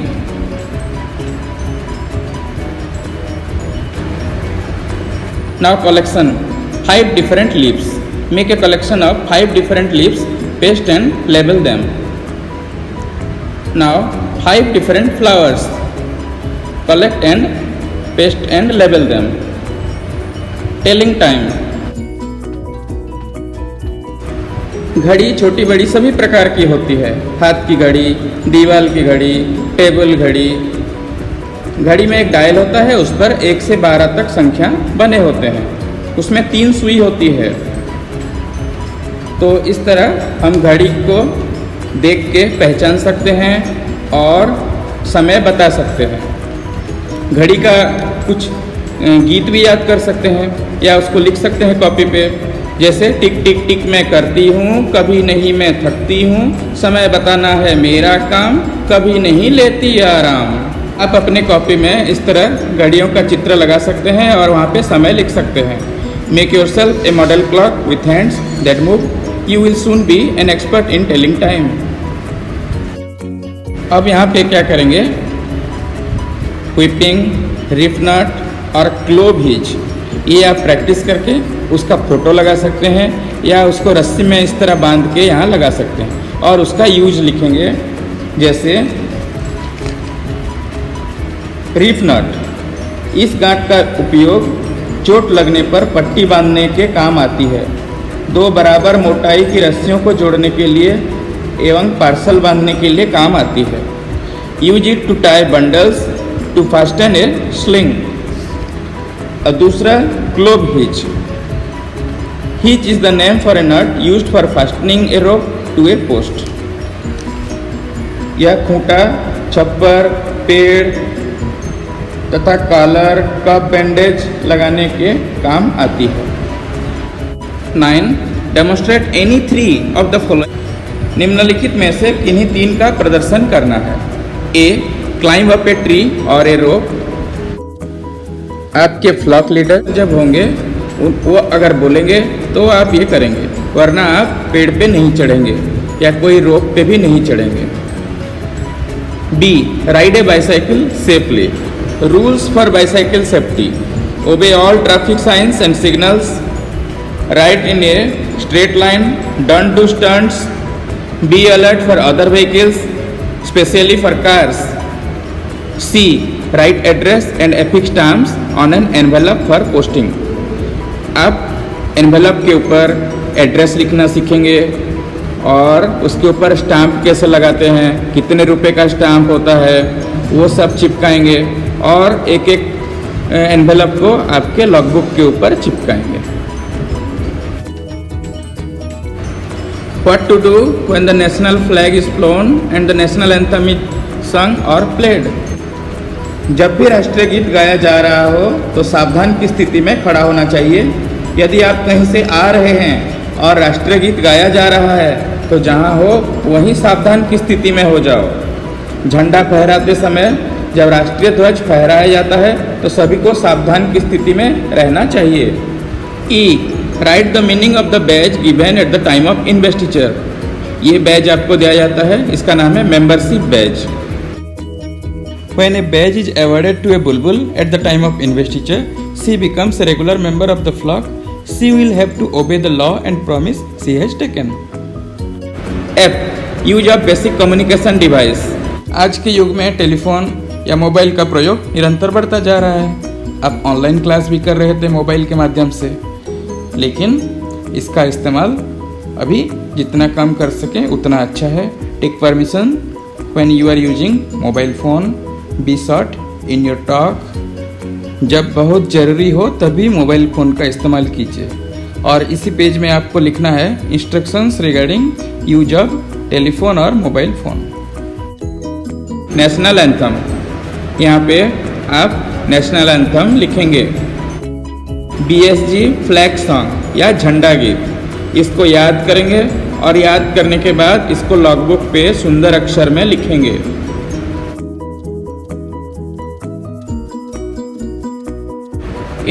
Now collection 5 different leaves. Make a collection of 5 different leaves, paste and label them. Now 5 different flowers. Collect and paste and label them. Telling time. घड़ी छोटी बड़ी सभी प्रकार की होती है। हाथ की घड़ी, दीवार की घड़ी, टेबल घड़ी। घड़ी में एक डायल होता है, उस पर 1 से 12 तक संख्या बने होते हैं। उसमें 3 सुई होती है। तो इस तरह हम घड़ी को देख के पहचान सकते हैं और समय बता सकते हैं। घड़ी का कुछ गीत भी याद कर सकते हैं या उसको लिख सकते हैं कॉपी पे, जैसे टिक टिक टिक मैं करती हूँ, कभी नहीं मैं थकती हूँ, समय बताना है मेरा काम, कभी नहीं लेती आराम। आप अपने कॉपी में इस तरह घड़ियों का चित्र लगा सकते हैं और वहाँ पे समय लिख सकते हैं। Make yourself A model clock with hands that move, you will soon be an expert in telling time. अब यहाँ पे क्या करेंगे, व्हिपिंग, रिफ नॉट और क्लोव हिच, ये आप प्रैक्टिस करके उसका फोटो लगा सकते हैं या उसको रस्सी में इस तरह बांध के यहाँ लगा सकते हैं और उसका यूज लिखेंगे। जैसे रिफ नॉट, इस गांठ का उपयोग चोट लगने पर पट्टी बांधने के काम आती है। 2 बराबर मोटाई की रस्सियों को जोड़ने के लिए एवं पार्सल बांधने के लिए काम आती है। Use it to tie bundles to fasten a sling. और दूसरा clove hitch. Hitch is the name for a knot used for fastening a rope to a post. यह खूंटा, छप्पर, पेड़ तथा कॉलर, कप, बैंडेज लगाने के काम आती है। 9. Demonstrate any 3 of the following. निम्नलिखित में से किन्हीं 3 का प्रदर्शन करना है। ए. क्लाइंब अप ए ट्री और ए रोप। आपके फ्लॉक लीडर जब होंगे वो अगर बोलेंगे तो आप ये करेंगे, वरना आप पेड़ पे नहीं चढ़ेंगे या कोई रोप पे भी नहीं चढ़ेंगे। B. Ride a bicycle safely. Rules for bicycle safety: obey all traffic signs and signals, ride in a straight line, don't do stunts, be alert for other vehicles, especially for cars. C. Write address and affix stamps on an envelope for posting. आप envelope के ऊपर address लिखना सीखेंगे और उसके ऊपर stamp कैसे लगाते हैं, कितने रुपए का स्टाम्प होता है, वो सब चिपकाएंगे और एक एक एनवेलप को आपके लॉगबुक के ऊपर चिपकाएंगे। What to do when the national flag is flown and the national anthem is sung or played? जब भी राष्ट्रीय गीत गाया जा रहा हो तो सावधान की स्थिति में खड़ा होना चाहिए। यदि आप कहीं से आ रहे हैं और राष्ट्रीय गीत गाया जा रहा है तो जहां हो वहीं सावधान की स्थिति में हो जाओ। झंडा फहराते समय जब राष्ट्रीय ध्वज फहराया जाता है तो सभी को सावधान की स्थिति में रहना चाहिए। E. Write the meaning of the badge given at the time of investiture. ये बैज आपको दिया जाता है, इसका नाम है membership badge. When a badge is awarded to a bulbul at the time of investiture, she becomes a regular member of the flock. She will have to obey the law and promise she has taken. F. Use of basic communication device. आज के युग में telephone या mobile का प्रयोग निरंतर बढ़ता जा रहा है। आप ऑनलाइन क्लास भी कर रहे थे मोबाइल के माध्यम से, लेकिन इसका इस्तेमाल अभी जितना कम कर सकें उतना अच्छा है। Take permission when you are using mobile phone. Be short in your talk. जब बहुत ज़रूरी हो तभी मोबाइल फ़ोन का इस्तेमाल कीजिए। और इसी पेज में आपको लिखना है instructions regarding use of telephone और मोबाइल फ़ोन। नेशनल एंथम, यहाँ पे आप नेशनल एंथम लिखेंगे। BSG फ्लैग सॉन्ग या झंडा गीत, इसको याद करेंगे और याद करने के बाद इसको लॉगबुक पे सुंदर अक्षर में लिखेंगे।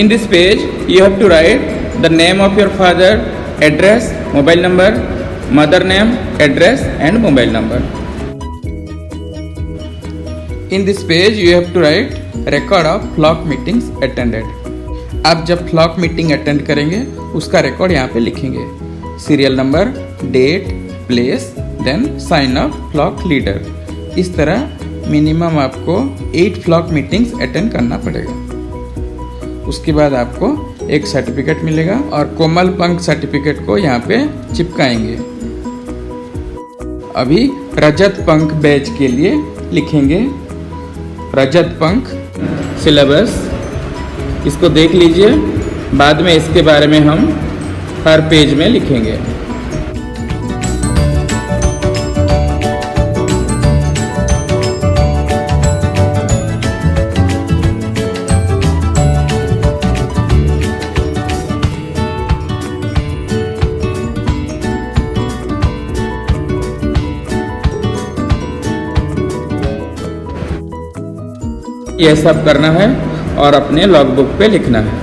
In this page, you have to write the name of your father, address, mobile number, mother name, address and mobile number. In this page, you have to write record of flock meetings attended. आप जब flock meeting attend करेंगे उसका record यहाँ पे लिखेंगे, serial number, date, place, then sign of flock leader. इस तरह minimum आपको 8 फ्लॉक मीटिंग्स अटेंड करना पड़ेगा। उसके बाद आपको एक सर्टिफिकेट मिलेगा और कोमल पंख सर्टिफिकेट को यहाँ पे चिपकाएंगे। अभी रजत पंख बैच के लिए लिखेंगे रजत पंख सिलेबस, इसको देख लीजिए, बाद में इसके बारे में हम हर पेज में लिखेंगे। यह सब करना है और अपने लॉगबुक पे लिखना है।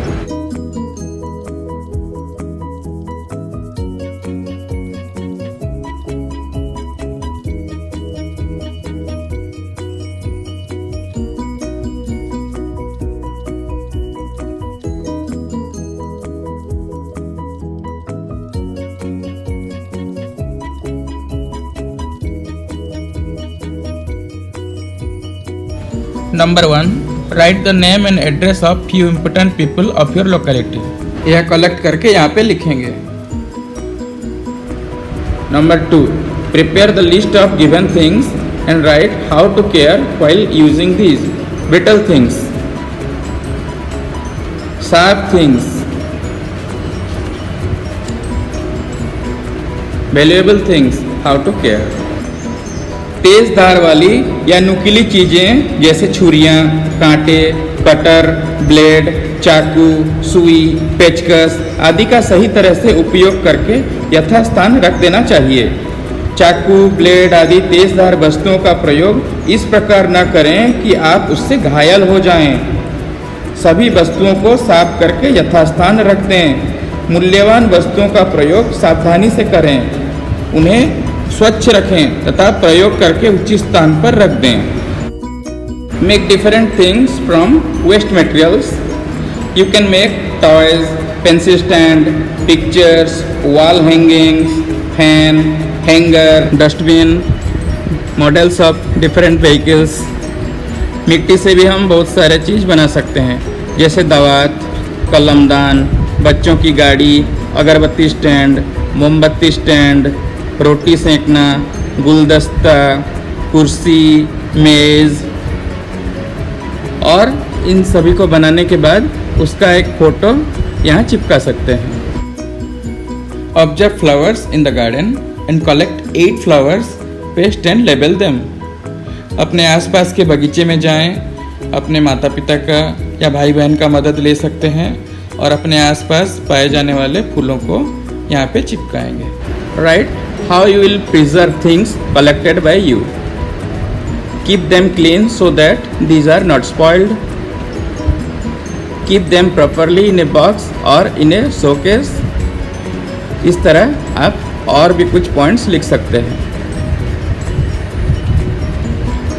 Number 1, write the name and address of few important people of your locality. यह कलेक्ट करके यहाँ पे लिखेंगे। Number 2, prepare the list of given things and write how to care while using these. Brittle things, sharp things, valuable things, how to care. तेज धार वाली या नुकीली चीजें जैसे छुरियां, कांटे, कटर, ब्लेड, चाकू, सुई, पेचकस आदि का सही तरह से उपयोग करके यथास्थान रख देना चाहिए। चाकू, ब्लेड आदि तेज धार वस्तुओं का प्रयोग इस प्रकार न करें कि आप उससे घायल हो जाएं। सभी वस्तुओं को साफ करके यथास्थान रख दें। मूल्यवान वस्तुओं का प्रयोग सावधानी से करें, उन्हें स्वच्छ रखें तथा प्रयोग करके उचित स्थान पर रख दें। Make different things from waste materials. You can make toys, pencil stand, pictures, wall hangings, fan, hanger, dustbin, models of different vehicles. मिट्टी से भी हम बहुत सारे चीज़ बना सकते हैं, जैसे दवात, कलमदान, बच्चों की गाड़ी, अगरबत्ती स्टैंड, मोमबत्ती स्टैंड, रोटी सेंकना, गुलदस्ता, कुर्सी, मेज़। और इन सभी को बनाने के बाद उसका एक फोटो यहाँ चिपका सकते हैं। Observe flowers in the garden and collect 8 flowers, paste and label them. अपने आसपास के बगीचे में जाएं, अपने माता पिता का या भाई बहन का मदद ले सकते हैं और अपने आसपास पाए जाने वाले फूलों को यहाँ पे चिपकाएंगे। Write how you will preserve things collected by you. Keep them clean so that these are not spoiled. Keep them properly in a box or in a showcase. इस तरह आप और भी कुछ पॉइंट्स लिख सकते हैं।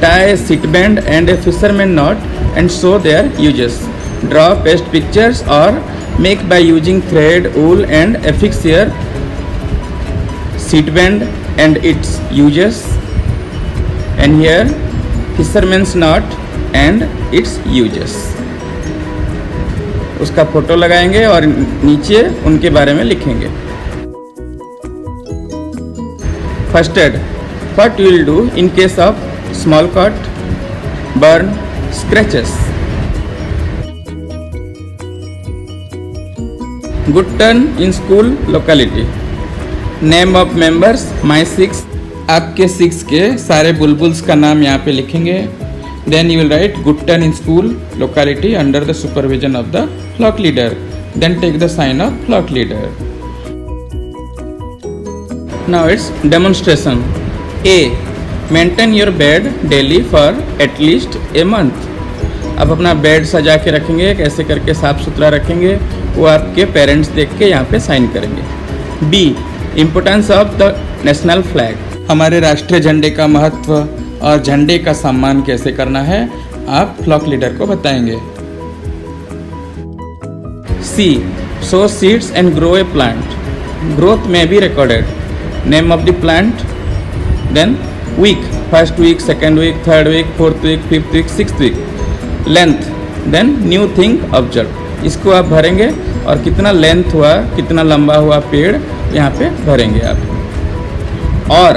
Tie a seat band and a fisherman knot and show their uses. Draw paste pictures or make by using thread, wool and affix here seat band and its uses, and here fisherman's knot and its uses. उसका photo लगाएंगे और नीचे उनके बारे में लिखेंगे। First aid, what you will do in case of small cut, burn, scratches. Good turn in school locality. Name of members, my 6, आपके 6 के सारे बुलबुल्स का नाम यहाँ पे लिखेंगे। Then you will write good turn in school locality under the supervision of the flock leader, then take the sign of flock leader. Now it's demonstration. A, maintain your bed daily for at least a month. आप अपना bed सजा के रखेंगे, कैसे करके साफ सुथरा रखेंगे वो आपके पेरेंट्स देख के यहाँ पे साइन करेंगे। B, importance of the national flag, हमारे राष्ट्रीय झंडे का महत्व और झंडे का सम्मान कैसे करना है आप फ्लॉक लीडर को बताएंगे। C. Sow seeds and grow a plant. Growth may be recorded. Name of the plant. Then week. First week, second week, third week, fourth week, fifth week, sixth week. Length. Then new thing observed. इसको आप भरेंगे और कितना length हुआ, कितना लंबा हुआ पेड़ यहाँ पे भरेंगे आप। और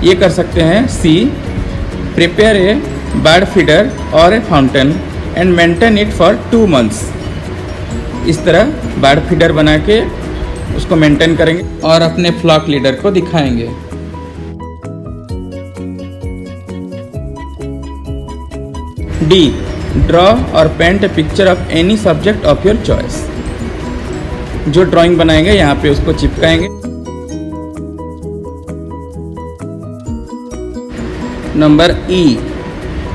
ये कर सकते हैं C. Prepare a bird feeder or a fountain and maintain it for 2 months. इस तरह बर्ड फीडर बना के उसको मेंटेन करेंगे और अपने फ्लॉक लीडर को दिखाएंगे। D. Draw or paint a picture of any subject of your choice. जो ड्राइंग बनाएंगे यहाँ पे उसको चिपकाएंगे। Number E.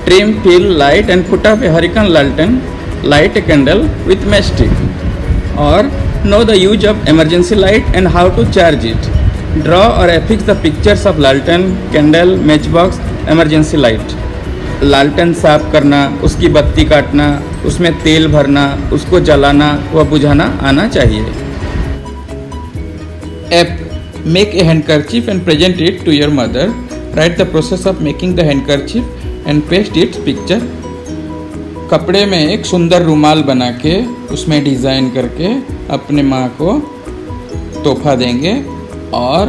Trim, fill, light and put up a hurricane lantern. Light a candle with matchstick. Or know the use of emergency light and how to charge it. Draw or affix the pictures of lantern, candle, matchbox, emergency light. लालटेन साफ करना, उसकी बत्ती काटना, उसमें तेल भरना, उसको जलाना व बुझाना आना चाहिए। F. Make a handkerchief and present it to your mother. Write the process of making the handkerchief and paste its picture. कपड़े में एक सुंदर रुमाल बना के उसमें डिज़ाइन करके अपने माँ को तोहफा देंगे और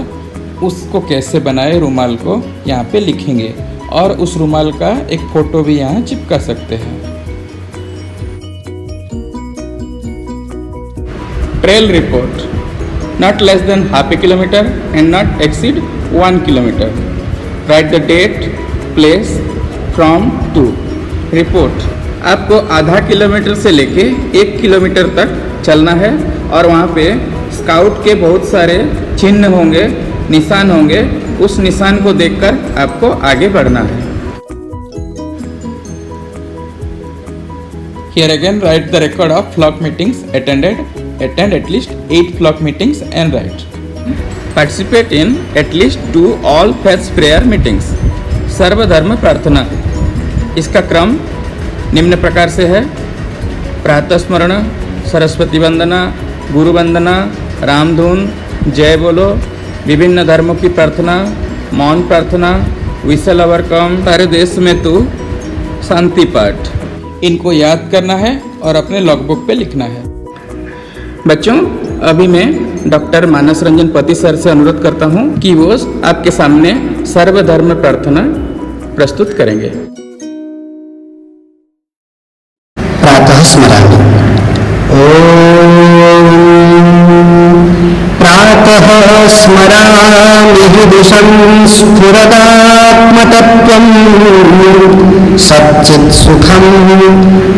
उसको कैसे बनाए रुमाल को यहाँ पे लिखेंगे और उस रुमाल का एक फ़ोटो भी यहाँ चिपका सकते हैं। Trail report. Not less than half a kilometer and not exceed 1 kilometer. Write the date, place, from, to. Report. आपको आधा किलोमीटर से लेके 1 किलोमीटर तक चलना है और वहाँ पे स्काउट के बहुत सारे चिन्ह होंगे, निशान होंगे, उस निशान को देखकर आपको आगे बढ़ना है। Here again write the record of flock meetings attended. Attend at least 8 flock meetings and write. Participate in at least 2 all faith prayer meetings. सर्वधर्म प्रार्थना. इसका क्रम निम्न प्रकार से है: प्रातः स्मरण, सरस्वती वंदना, गुरु वंदना, रामधुन, जय बोलो, विभिन्न धर्मों की प्रार्थना, मौन प्रार्थना, वी शैल ओवरकम, सारे देश में तू, शांति पाठ। इनको याद करना है और अपने लॉगबुक पे लिखना है। बच्चों, अभी मैं डॉक्टर मानस रंजन पति सर से अनुरोध करता हूँ कि वो आपके सामने सर्वधर्म प्रार्थना प्रस्तुत करेंगे। प्रातः स्मरामि। प्रातः स्मरामि हृदिशं स्फुरदात्मतत्त्वं सच्चित्सुखं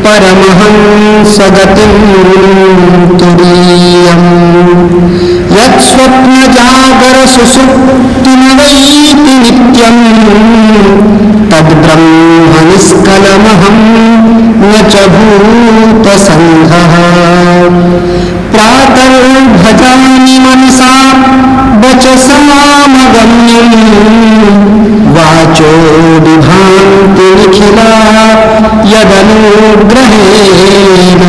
परमहंसगतिं तुरीयम् यत्स्वप्नजागरसुषुप्तिमवैति नित्यं तद्ब्रह्म निष्कलमहं न च भूतसङ्घः। प्रातर्भजामि मनसा वचसामगम्यं वाचो विभान्ति निखिला यदनुग्रहेण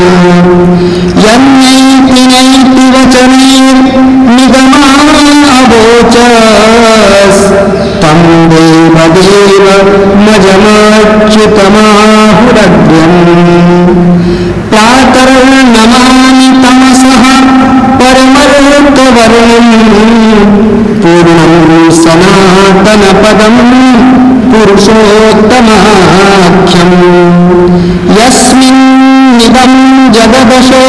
यन्नैति नैति वचनैर्निगमावोचस् तं देवदेवमजमच्युतमाहुरग्र्यम्। प्रातर्नमामि तमसः परमर्थवर्णं पूर्णं सनातनपदं पुरुषोत्तमाख्यं यस्मिन्निदं जगदशो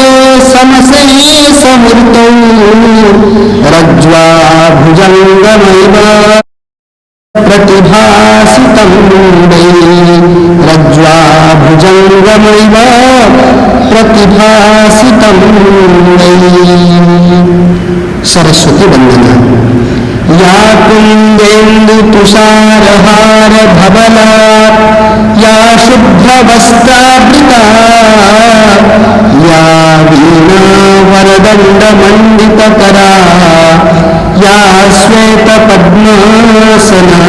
समसेशमूर्तौ रज्ज्वा भुजङ्गमैव प्रतिभासितं वै रज्ज्वा भुजङ्गमैव प्रतिभासितं वै। सरस्वती वंदना। या कुन्देन्दुतुषारहारधवला या शुभ्रवस्त्रावृता या वीणावरदण्डमण्डितकरा या श्वेतपद्मासना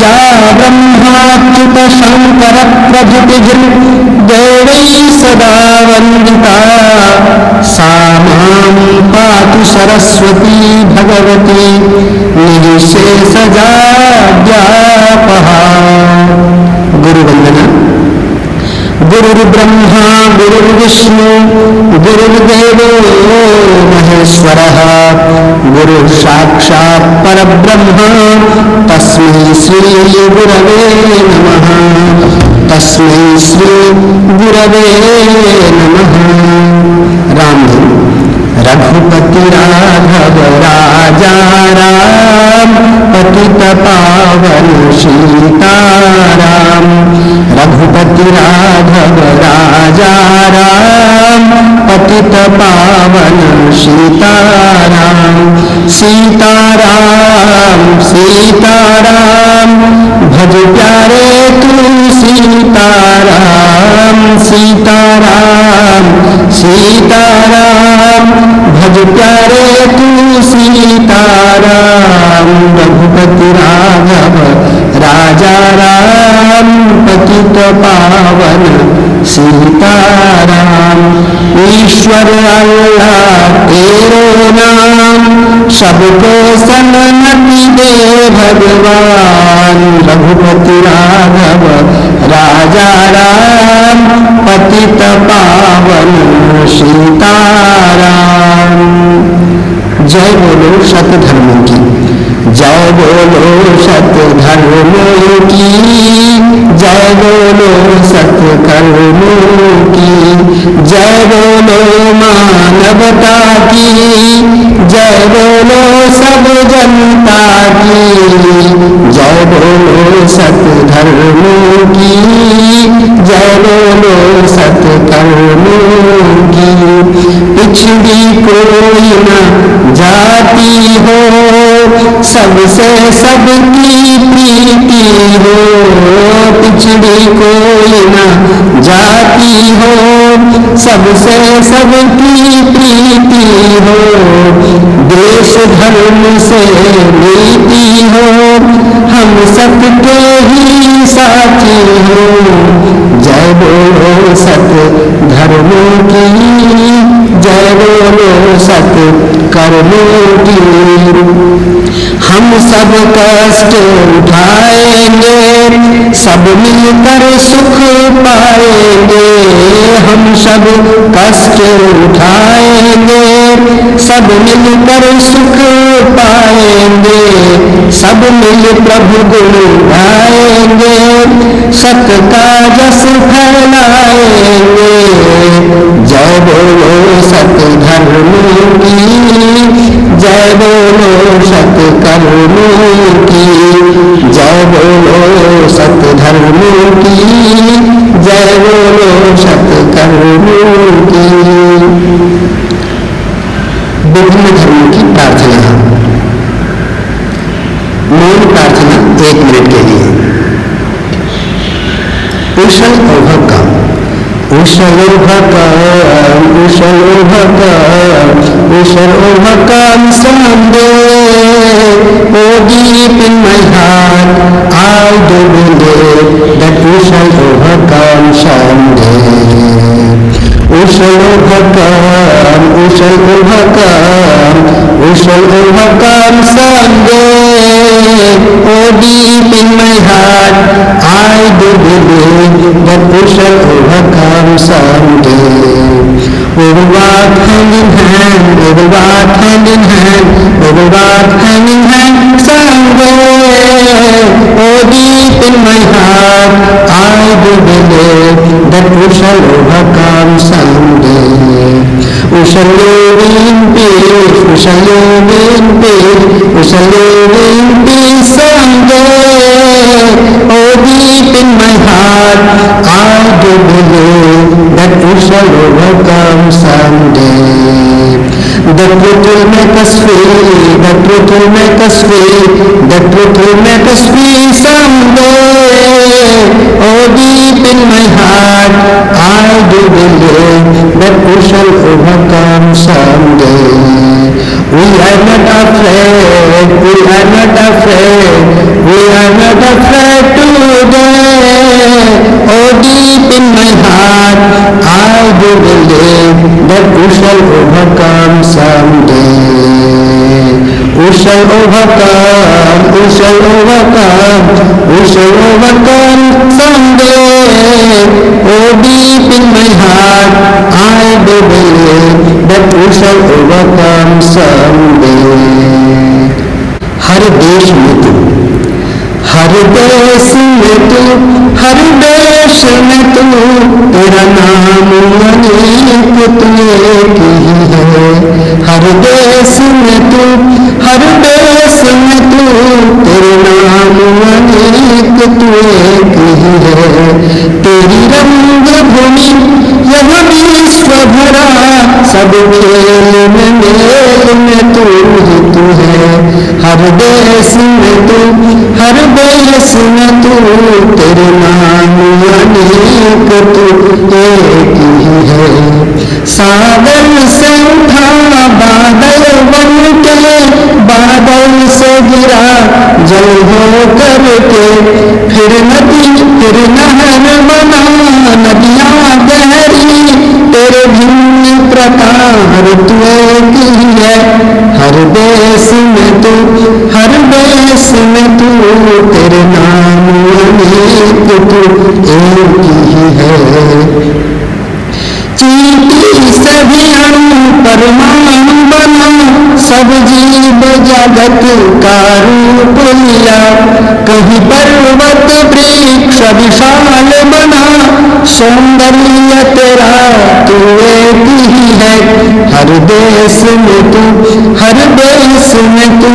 या ब्रह्माच्युतशङ्करप्रभृतिभिर्देवैः सदा वन्दिता सा मां पातु सरस्वती भगवती निर्शेषजाड्यापहा। गुरुवंदना। गुरुर्ब्रह्मा गुरुर्विष्णु गुरुर्देवो महेश्वरः गुरुः साक्षात् परब्रह्म तस्मै श्री गुरवे नमः। तस्मै श्री गुरवे नमः। रामधन। रघुपति राघव राजा राम पतित पावन सीताराम। रघुपति राघव राजा राम पतित पावन सीताराम। सीताराम सीताराम भज प्यारे तू सीताराम। सीताराम सीताराम भज प्यारे तू सीताराम। रघुपति राघव राजा राम पतित पावन सीताराम। ईश्वर अल्लाह तेरो नाम सबको सन्मति दे भगवान। रघुपति राघव राजा राम पतित पावन सीताराम। जय बोलो सत्य धर्मों की। जय बोलो सत्य धर्मों की। जय बोलो सत्य कर्मों की। जय बोलो मानवता की। जय बोलो सब जनता की। जय बोलो सत्य धर्मों की। जय बोलो सत्य कर्मों की। पिछड़ी कोई न जाती हो सबसे सबकी प्रीति हो। पिछड़ी कोई न जाती हो सबसे सबकी प्रीति हो। देश धर्म से नीति हो हम सबके ही साथी हो। जय बोलो सत्य धर्मों की। जय बोलो सत्य कर्मों की। हम सब कष्ट उठाएंगे सब मिलकर सुख पाएंगे। हम सब कष्ट उठाएंगे सब मिलकर सुख पाएंगे। सब मिल प्रभु गुण गाएंगे सत्य का जस फैलाएंगे। जय बोलो सत्य धर्मों की। जय बोलो सत्य कर्मों की। जय बोलो सत्य धर्मों की। जय बोलो सत्य कर्मों की। विभिन्न धर्मों की प्रार्थना। मौन प्रार्थना 1 मिनट के लिए। उषल औभकम उषलोभकम उषलोभकम उषलोभकम someday oh deep in my heart I do believe that we shall overcome someday. उषलोभकम उषलोभकम उषलोभकम someday oh deep in my heart I do believe that we shall overcome someday. We will walk hand in hand, we will walk hand in hand, we will walk hand in hand someday. Oh deep in my heart I do believe that we shall overcome someday. We shall live in peace, we shall live in peace, we shall live in peace someday. Oh deep in my heart I do believe that we shall overcome someday. The truth will make us free, the truth will make us free, the truth will make us free someday. Oh deep in my heart I do believe that we shall overcome someday. We are not afraid, we are not afraid, we are not afraid today. Oh deep in my heart I do believe that we shall overcome overcome, we shall overcome, we shall overcome someday. Oh, deep in my heart, I do believe that we shall overcome someday. हर देश में तू, हर देश में तू, हर देश में तू, तेरा नाम अनेक तू एक ही है। हर देश में तू, हर देश में तू, तेरे नाम अनेक तू एक ही है। तेरी रंग भूमि यह विश्व भरा, सब खेल में मेल में तू ही तू है। हर देश में तू, हर देश में तू, तेरे नाम अनेक तू एक ही है। सागर से उठा बादल बन के, बादल से गिरा जल हो करके, फिर नदी फिर नहर बना, नदियां गहरी तेरे भिन्न प्रकार तू एक ही है। हर देश में तू, हर देश में तू, तेरे नाम अनेक तू एक ही है। चींटी से भी अणु परमाणु बना, सब जीव जगत का रूप लिया। कहीं पर्वत वृक्ष विशाल बना, सौंदर्य तेरा तू एक ही है। हर देश में तू, हर देश में तू,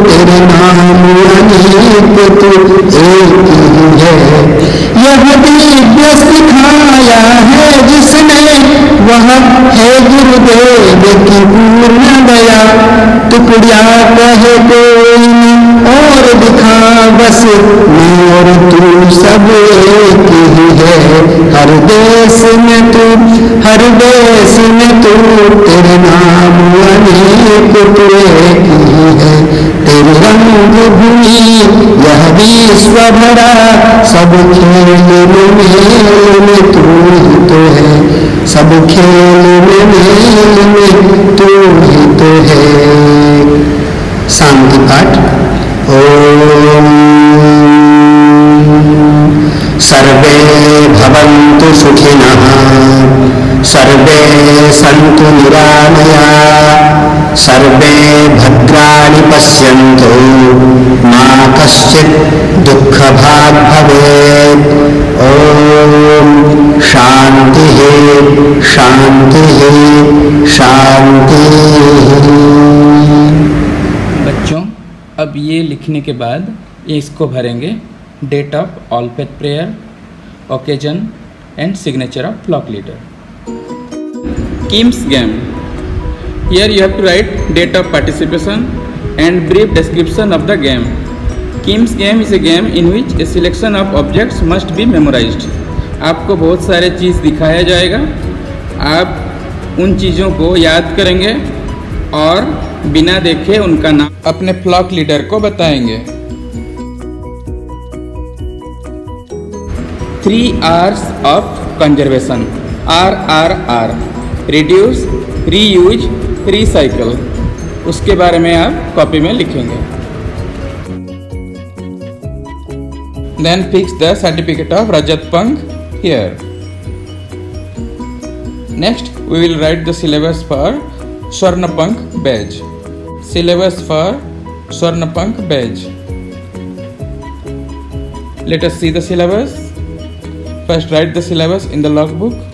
तेरे नाम अनेक तू एक ही है। यह दिव्य सिखाया है जिसने, वह है गुरुदेव की पूर्ण दया। टुकड़िया कहे कोई और दिखा बस, मैं और तू सब एक ही है। हर देश में तू, हर देश में तू, तेरे नाम अनेक तू एक ही है। तेरी रंग भूमि यह विश्व भरा, सब खेल में मेल में तू ही तो है। सब खेल में मेल में तू ही तो है। शांति पाठ। ओम सर्वे भवन्तु सुखिनः, सर्वे सन्तु निरामयाः, सर्वे भद्राणि पश्यन्तु, मा कश्चित् दुःखभाग् भवेत्। ओम शांति शांति शांति। बच्चों, अब ये लिखने के बाद ये इसको भरेंगे। Date of all faith prayer, occasion and signature of flock leader. Kim's game. Here you have to write date of participation and brief description of the game. Kims game is a game in which a selection of objects must be memorized. आपको बहुत सारे चीज़ दिखाया जाएगा, आप उन चीज़ों को याद करेंगे और बिना देखे उनका नाम अपने फ्लॉक लीडर को बताएंगे। 3 R's of conservation, RRR, reduce, reuse, recycle, उसके बारे में आप कॉपी में लिखेंगे। Then fix the certificate of Rajat Pankh here. Next we will write the syllabus for Swarna Pankh batch. Syllabus for Swarna Pankh batch. Let us see the syllabus. First write the syllabus in the log book.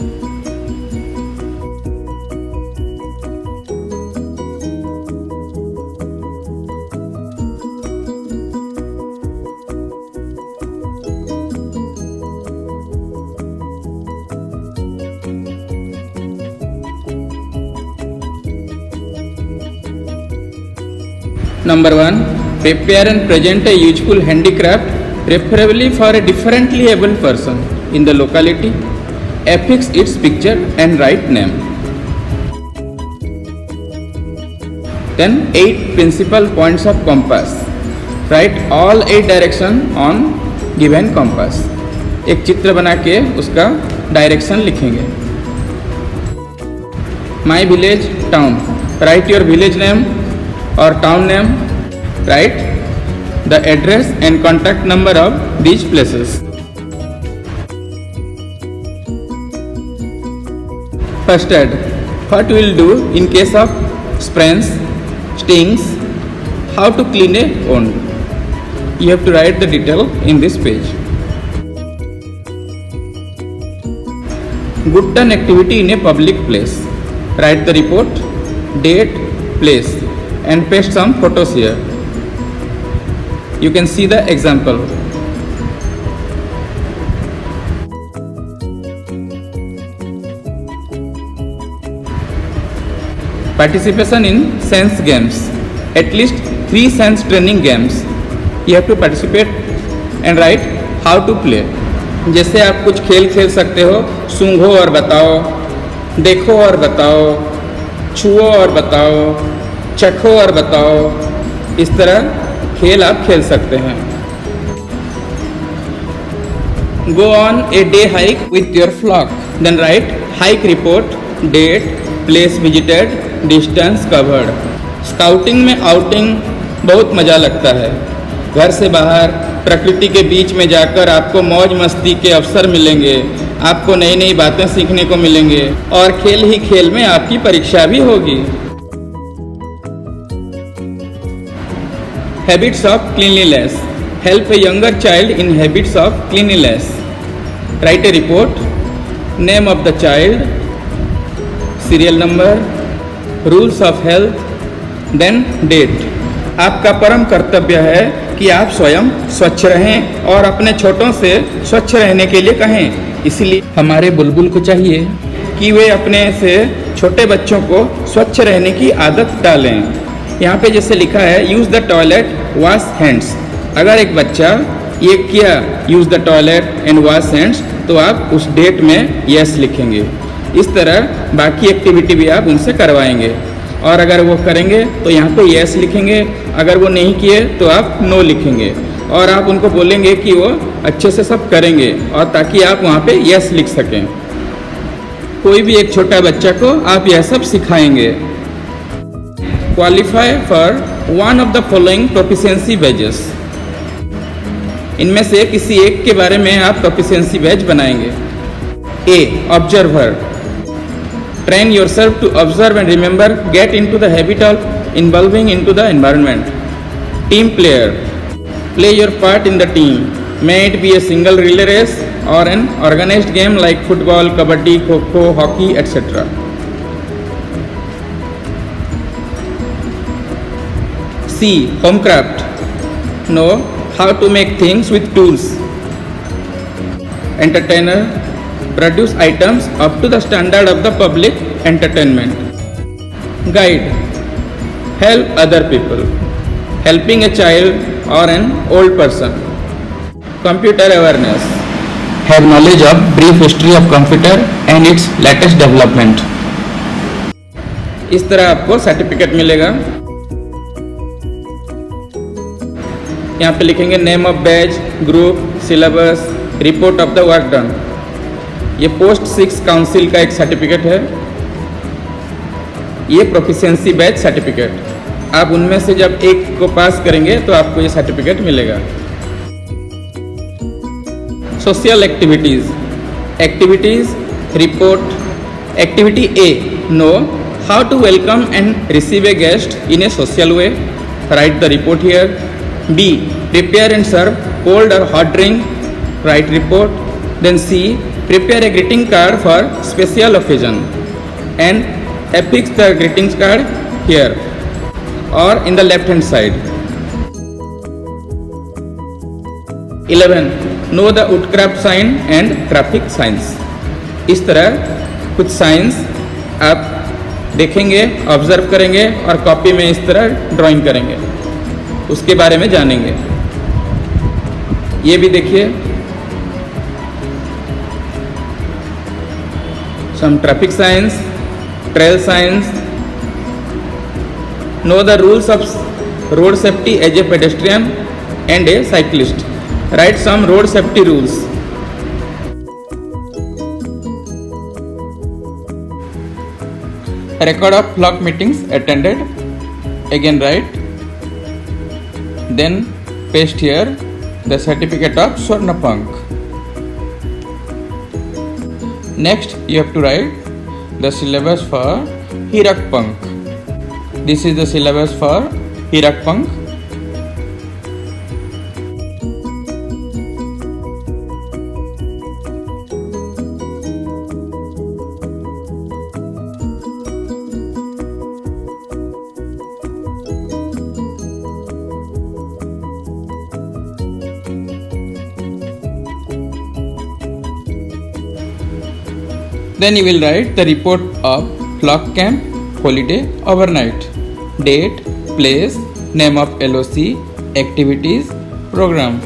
Number 1. Prepare and present a useful handicraft, preferably for a differently abled person in the locality. Affix its picture and write name. Then 8 principal points of compass. Write all 8 direction on given compass. एक चित्र बना के उसका direction लिखेंगे। My village, town. Write your village name or town name Write the address and contact number of these places. First aid. What we will do in case of sprains, stings, how to clean a wound. You have to write the detail in this page. Good done activity in a public place. Write the report, date, place and paste some photos here. You can see the example. Participation in science games. At least 3 science training games. You have to participate and write how to play. जैसे आप कुछ खेल खेल सकते हो, सूंघो और बताओ, देखो और बताओ, छुओ और बताओ, चखो और बताओ, इस तरह खेल आप खेल सकते हैं. Go on a day hike with your flock. Then write hike report, date, place visited, distance covered. Scouting में आउटिंग बहुत मज़ा लगता है. घर से बाहर प्रकृति के बीच में जाकर आपको मौज मस्ती के अवसर मिलेंगे, आपको नई नई बातें सीखने को मिलेंगे और खेल ही खेल में आपकी परीक्षा भी होगी. Habits of cleanliness. Help a younger child in habits of cleanliness. Write a report, name of the child, serial number, rules of health, then date. आपका परम कर्तव्य है कि आप स्वयं स्वच्छ रहें और अपने छोटों से स्वच्छ रहने के लिए कहें. इसलिए हमारे बुलबुल को चाहिए कि वे अपने से छोटे बच्चों को स्वच्छ रहने की आदत डालें. यहाँ पे जैसे लिखा है use the toilet, wash hands. अगर एक बच्चा ये किया use the toilet and wash hands तो आप उस डेट में यस लिखेंगे. इस तरह बाकी एक्टिविटी भी आप उनसे करवाएंगे और अगर वो करेंगे तो यहाँ पे यस लिखेंगे, अगर वो नहीं किए तो आप नो लिखेंगे और आप उनको बोलेंगे कि वो अच्छे से सब करेंगे और ताकि आप वहाँ पे यस लिख सकें. कोई भी एक छोटा बच्चा को आप यह सब सिखाएंगे. Qualify for one of the following proficiency badges. इनमें से किसी एक के बारे में आप प्रोफिशिएंसी बैज बनाएंगे. ए. Observer. Train yourself to observe and remember. Get into the habit of involving into the environment. Team player. Play your part in the team. May it be a single relay race or an organized game like football, kabaddi, kho-kho, hockey, etc. C. Homecraft. Know how to make things with tools. Entertainer. Produce items up to the standard of the public entertainment. Guide. Help other people. Helping a child or an old person. Computer awareness. Have knowledge of brief history of computer and its latest development. इस तरह आपको certificate मिलेगा. यहाँ पे लिखेंगे name of batch, group, syllabus, report of the work done. ये post 6 council का एक सर्टिफिकेट है. ये प्रोफिशिएंसी बैच सर्टिफिकेट. आप उनमें से जब एक को पास करेंगे तो आपको ये सर्टिफिकेट मिलेगा. Social activities. Activities report. Activity A. Know how to welcome and receive a guest in a social way. Write the report here. B. Prepare and serve cold और hot drink. Write report. Then C. Prepare a greeting card for special occasion and affix the greeting card here or in the left hand side. 11. Know the woodcraft sign and graphic signs. इस तरह कुछ science आप देखेंगे, observe करेंगे और copy में इस तरह ड्राइंग करेंगे, उसके बारे में जानेंगे. ये भी देखिए some traffic signs, trail signs. Know the rules of road safety as a pedestrian and a cyclist. Write some road safety rules. Record of flock meetings attended. Again write. Then paste here the certificate of Swarnapank. Next you have to write the syllabus for Hirakpank. This is the syllabus for Hirakpank. Then you will write the report of flock camp, holiday, overnight, date, place, name of LOC, activities, program.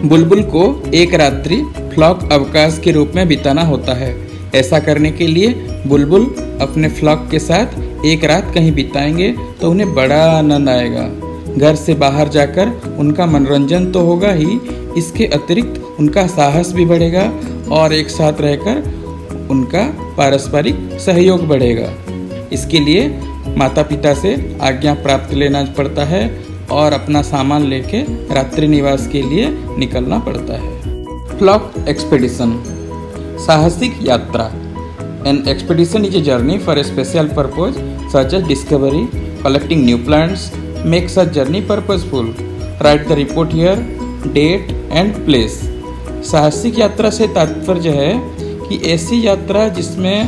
बुलबुल को एक रात्रि flock अवकाश के रूप में बिताना होता है। ऐसा करने के लिए बुलबुल अपने फ्लॉक के साथ एक रात कहीं बिताएंगे तो उन्हें बड़ा आनंद आएगा। घर से बाहर जाकर उनका मनोरंजन तो होगा ही, इसके अतिरिक्त उनका साहस भी बढ़ेगा और एक साथ रहकर उनका पारस्परिक सहयोग बढ़ेगा। इसके लिए माता पिता से आज्ञा प्राप्त लेना पड़ता है और अपना सामान लेके रात्रि निवास के लिए निकलना पड़ता है। फ्लॉक एक्सपेडिशन, साहसिक यात्रा। An expedition is a journey for a special purpose such as discovery, collecting new plants, makes a journey purposeful. Write the report here, date and place. साहसिक यात्रा से तात्पर्य है कि ऐसी यात्रा जिसमें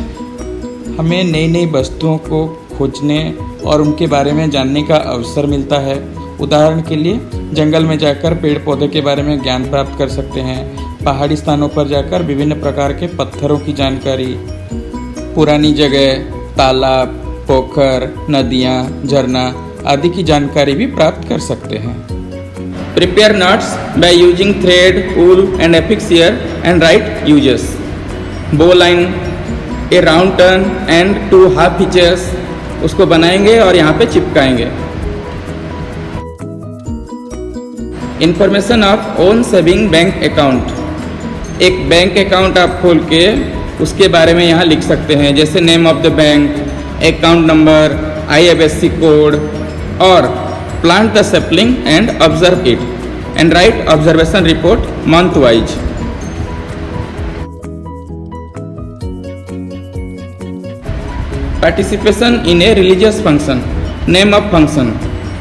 हमें नई नई वस्तुओं को खोजने और उनके बारे में जानने का अवसर मिलता है। उदाहरण के लिए जंगल में जाकर पेड़ पौधे के बारे में ज्ञान प्राप्त कर सकते हैं, पहाड़ी स्थानों पर जाकर विभिन्न प्रकार के पत्थरों की जानकारी, पुरानी जगह, तालाब, पोखर, नदियाँ, झरना आदि की जानकारी भी प्राप्त कर सकते हैं। Prepare knots by using thread, wool and affix here and write uses. Bow line, a round turn and 2 half hitches, उसको बनाएंगे और यहाँ पे चिपकाएंगे। Information of own saving bank account, एक बैंक अकाउंट आप खोल के उसके बारे में यहाँ लिख सकते हैं, जैसे name of the bank, account number, IFSC code, और plant the sapling and observe it and write observation report month wise. Participation in a religious function, name of function,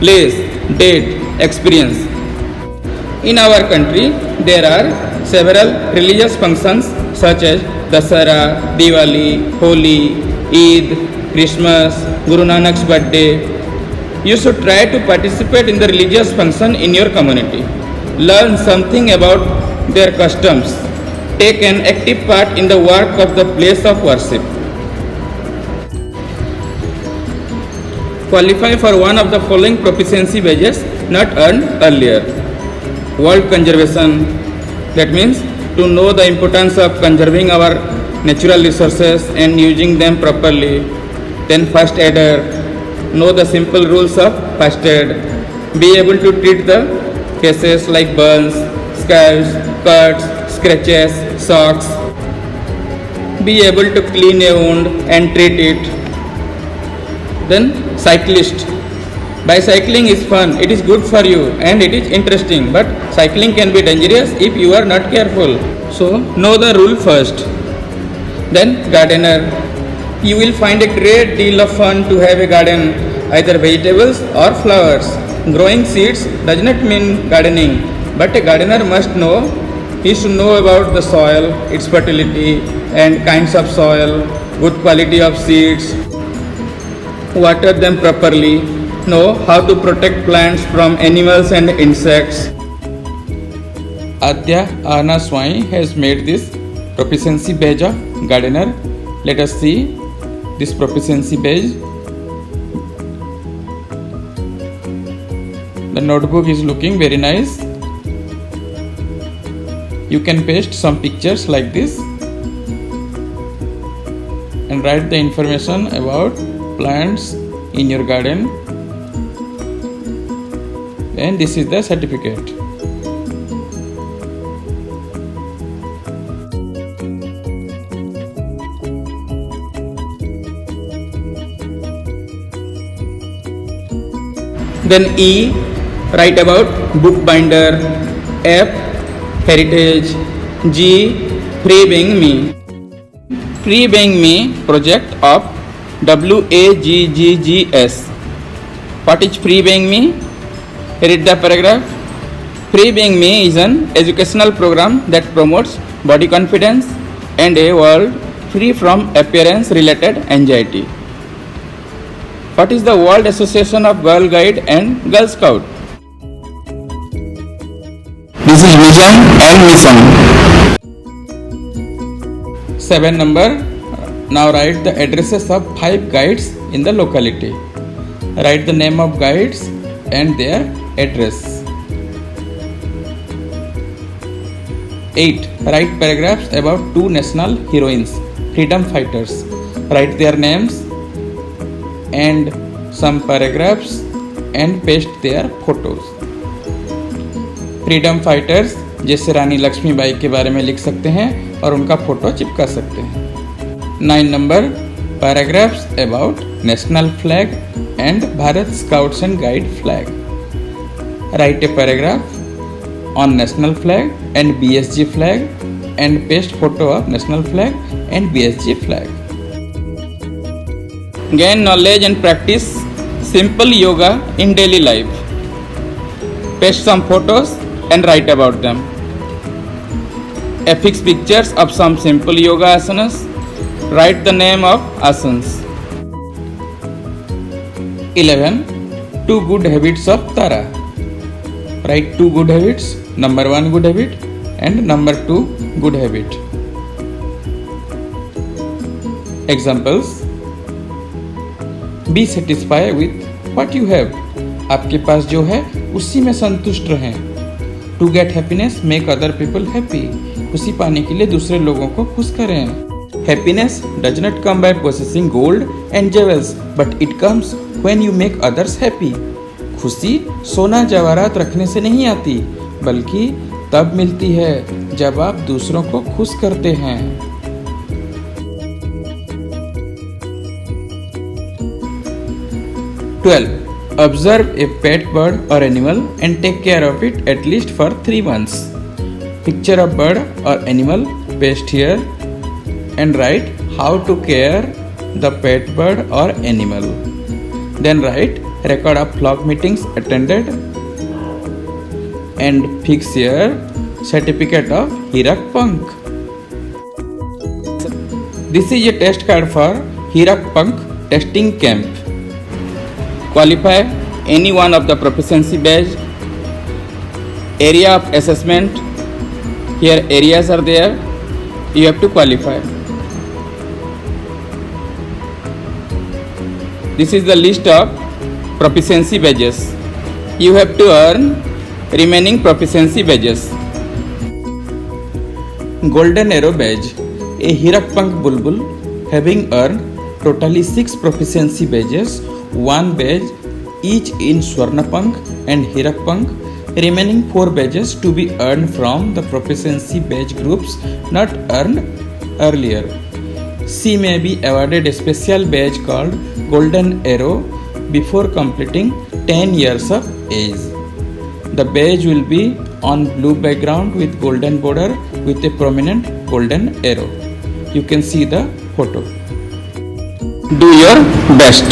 place, date, experience. In our country there are several religious functions such as Dasara, Diwali, Holi, Eid, Christmas, Guru Nanak's birthday. You should try to participate in the religious function in your community. Learn something about their customs. Take an active part in the work of the place of worship. Qualify for one of the following proficiency badges not earned earlier. World conservation, that means to know the importance of conserving our natural resources and using them properly. Then first aider, know the simple rules of first aid, be able to treat the cases like burns, scalds, cuts, scratches, shocks, be able to clean a wound and treat it. Then cyclist, bicycling is fun, it is good for you and it is interesting, but cycling can be dangerous if you are not careful, so know the rule first. Then gardener, you will find a great deal of fun to have a garden, either vegetables or flowers. Growing seeds does not mean gardening, but a gardener must know, he should know about the soil, its fertility and kinds of soil, good quality of seeds, water them properly, know how to protect plants from animals and insects. Adya Anna Swai has made this proficiency badge of gardener. Let us see this proficiency badge. The notebook is looking very nice. You can paste some pictures like this and write the information about plants in your garden. And this is the certificate. Then E, Write about bookbinder. F. Heritage. G. Free Being Me. Free Being Me project of WAGGGS. What is Free Being Me? Read the paragraph. Free Being Me is an educational program that promotes body confidence and a world free from appearance related anxiety. What is the World Association of Girl Guide and Girl Scout? This is vision and mission. 7 number. Now write the addresses of 5 guides in the locality. Write the name of guides and their address. 8. Write paragraphs about 2 national heroines, freedom fighters. Write their names and some paragraphs and paste their photos. Freedom fighters जैसे रानी लक्ष्मीबाई के बारे में लिख सकते हैं और उनका photo चिपका सकते हैं. 9 number. Paragraphs about national flag and Bharat scouts and guide flag. Right a paragraph on national flag and BSG flag and paste photo of national flag and BSG flag. Gain knowledge and practice simple yoga in daily life. Paste some photos and write about them. Affix pictures of some simple yoga asanas. Write the name of asanas. 11. 2 good habits of Tara. Write 2 good habits, number 1 good habit and number 2 good habit. Examples. Be satisfied with what you have. आपके पास जो है उसी में संतुष्ट रहें. To get happiness, make other people happy. खुशी पाने के लिए दूसरे लोगों को खुश करें. Happiness does not come by possessing gold and jewels, but it comes when you make others happy. खुशी सोना जवाहरात रखने से नहीं आती, बल्कि तब मिलती है जब आप दूसरों को खुश करते हैं. 12. Observe a pet bird or animal and take care of it at least for 3 months. Picture of bird or animal, paste here and write how to care the pet bird or animal. Then write record of flock meetings attended and fix here certificate of Hirak Punk. This is a test card for Hirak Punk testing camp. Qualify any one of the proficiency badge. Area of assessment. Here areas are there. You have to qualify. This is the list of proficiency badges. You have to earn remaining proficiency badges. Golden Arrow badge. A Hirak Punk Bulbul having earned totally 6 proficiency badges, 1 badge each in Swarna Punk and Hirak Punk, remaining 4 badges to be earned from the proficiency badge groups not earned earlier. She may be awarded a special badge called Golden Arrow before completing 10 years of age. The badge will be on blue background with golden border with a prominent golden arrow. You can see the photo. Do your best.